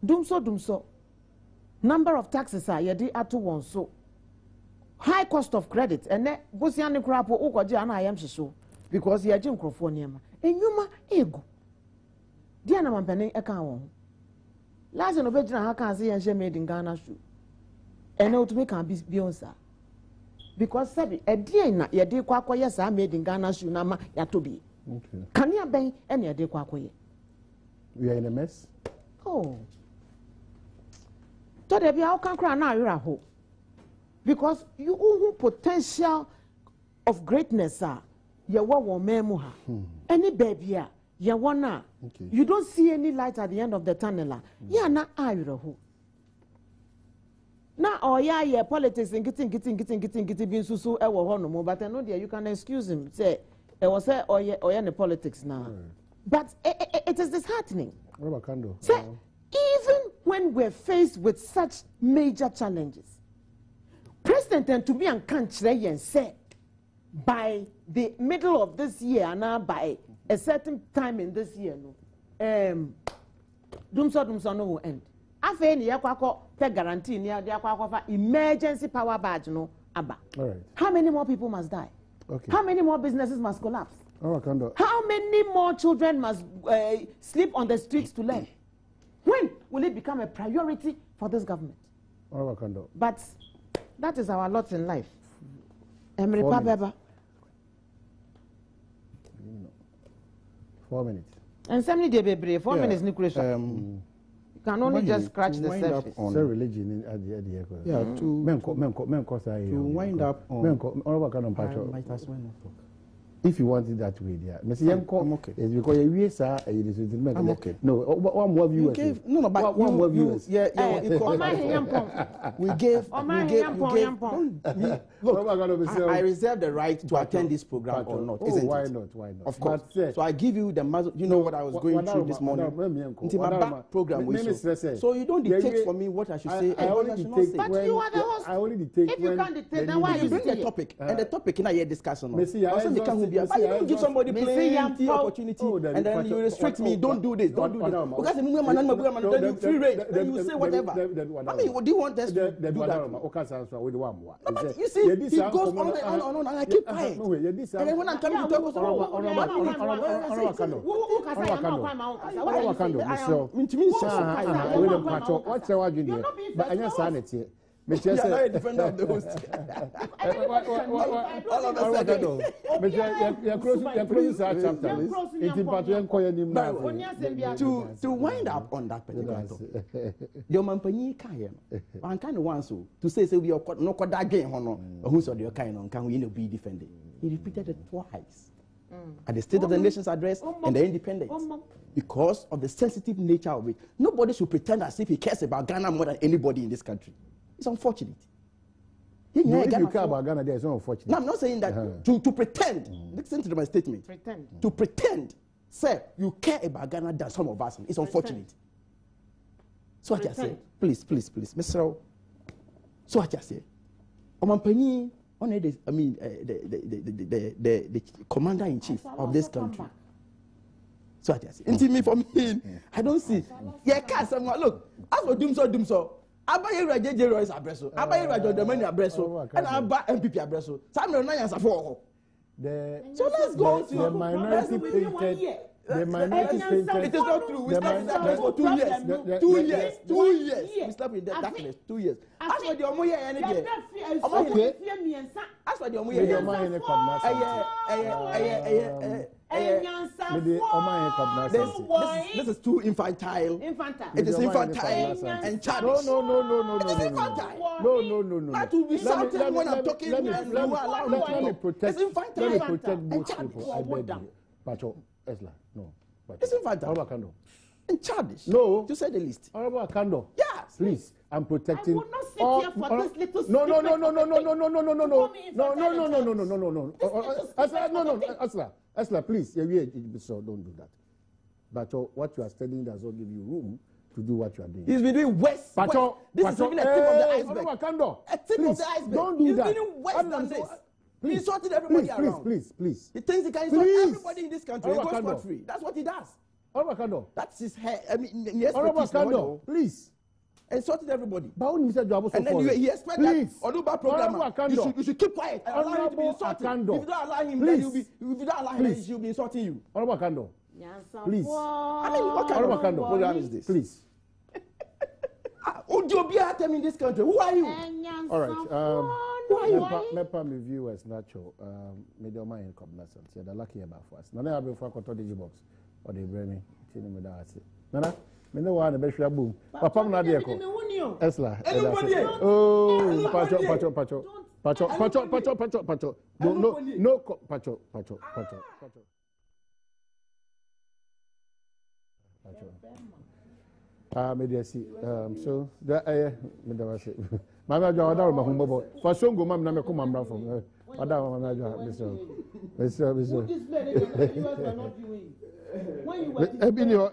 Dumso. Number of taxes are yɛde ato wɔn so. High cost of credit and ne bosia ne kura po ukoje ana ayam hyehyɛ because yɛgye nkrofo nneɛma. Enyuma ego. Dia na mampani eka wɔn. Last no begyina ha kan say yɛnhyɛ made in Ghana shoe. Ene otumi kan bi onsa. Because sabi edie na yɛde kwa akoyɛ saa made in Ghana shoe na ma yato bi. Okay. Can you ben ene yɛde kwa akoyɛ? We are in a mess. Oh. So there be how can cry now you ho. Because you who potential of greatness are you wa memu ha. Any baby you wanna. Okay. You don't see any light at the end of the tunnel. Yeah na ho. Na oh yeah politics and getting being susu e wo no but I know there you can excuse him say e was say oh yeah the politics now. But it is disheartening. What about Kando? Say, even when we're faced with such major challenges, President and to be unconscious and say by the middle of this year and now by a certain time in this year, dumso no will end. Afe ni yakwako te guarantee ni yakwako fa emergency power badge no aba. All right. How many more people must die? Okay. How many more businesses must collapse? Oh, Kando. How many more children must sleep on the streets to learn? When will it become a priority for this government? Oh, Kando. But that is our lot in life. 4 minutes. 4 minutes. And somebody dey be 4 minutes ni question. You can only just scratch the surface. On religion at the Yeah, to wind up on. If you want it that way, yeah. I'm okay. It's because I'm okay. No, one more viewers. No, but one more viewers. Yeah. We gave. Look, I reserve the right to attend this program or not. Isn't why it? not? Why not? Of course. So I give you the muzzle. You know what I was going through this morning. Into my back program. So you don't dictate for me what I should say. I only dictate. But you are the host. I only dictate. If you can't dictate, then why you bring the topic? And the topic in a discussion. You don't give somebody plenty opportunity and then you restrict me. Don't do this. Don't do this. Because then you free rate. Then you say whatever. I mean, do you want us to do that? No, but you see, he goes on and I keep quiet. And then when I'm coming to talk, But you are not a defender of the host. All of a sudden. To wind up on that particular topic, the Omampani can kind of wants to say we are not that game or who's on your kind of can we be defended. He repeated it twice at the State of the Nation's address and the independence because of the sensitive nature of it. Nobody should pretend as if he cares about Ghana more than anybody in this country. It's unfortunate. No, if you care about Ghana, it's unfortunate. No, I'm not saying that to pretend. Listen to my statement. To pretend, sir, you care about Ghana than some of us. It's unfortunate. So what I say, please, Mr. So what I say, Omampani, the commander in chief of this country. So what I say, intimate me for me. I don't see. Yeah, can't someone look. As for Dumso. Abaye Rajeje Royce Abreso, Abaye Rajodomani Abreso, and Aba MPP Abreso. Samuel Nayans for. So let's go to the minority painted. The minority painted. It is not true. We slept in darkness for 2 years. 2 years. 2 years. We slept in darkness 2 years. As for the Omoye energy, as for the Omoye this is too infantile. It is infantile and childish. No. It is infantile. No. That will be something when I'm talking and you allow me to talk. It's infantile. Let me protect most people. I beg you. Pacho, Esla, no. It's infantile. Honorable Kando. And childish. No. To say the least. Honorable Kando. Yes. Please, I'm protecting. I will not sit here for this little No. Asla, please. So don't do that. But what you are studying does not give you room to do what you are doing. He's been doing worse. Pacho, this is even a tip of the iceberg. A tip of the iceberg. Don't do He's that. been doing worse than this. Please, he insulted everybody around. Please. He thinks he can insult everybody in this country. He goes scot free. That's what he does. Honorable That's his hair. I mean, Kando, please. Insulted everybody. And then he expects that Oduba program. You should keep quiet. Allow him to be insulting. If you don't allow him, then if you don't allow him, he'll be insulting you. Honorable Kando, please. I mean, what kind of program is this? Please. Tell me in this country. Who are you? All right. Mepa me viewers natural. Medium in cognizance. They're lucky about us. None of you for a box or they bring me. Nana, me no one be sure boom. Papa na dey ko. Esla. Oh, pacho. No, pacho. Media see. So that me da was. Mama jo oda ma humbo bo. For songo mam na me ko mamra from. Oda mama jo Mr. Ebinio,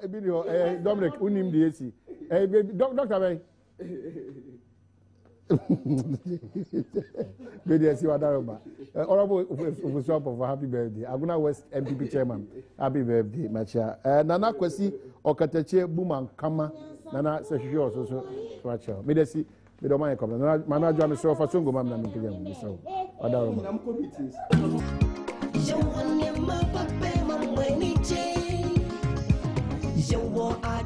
Dominic, unim the AC. Doctor Bay. Media see what Daroma. Honorable Official for happy birthday. Aguna West MPP chairman. Happy birthday, Macha. Nana Kwesi Okateche Buman Kama. Nana Seshi also Macha. Media see. We don't mind coming. Mama John is so for Sungo Mam and Pilliam. So, Adaroma. You are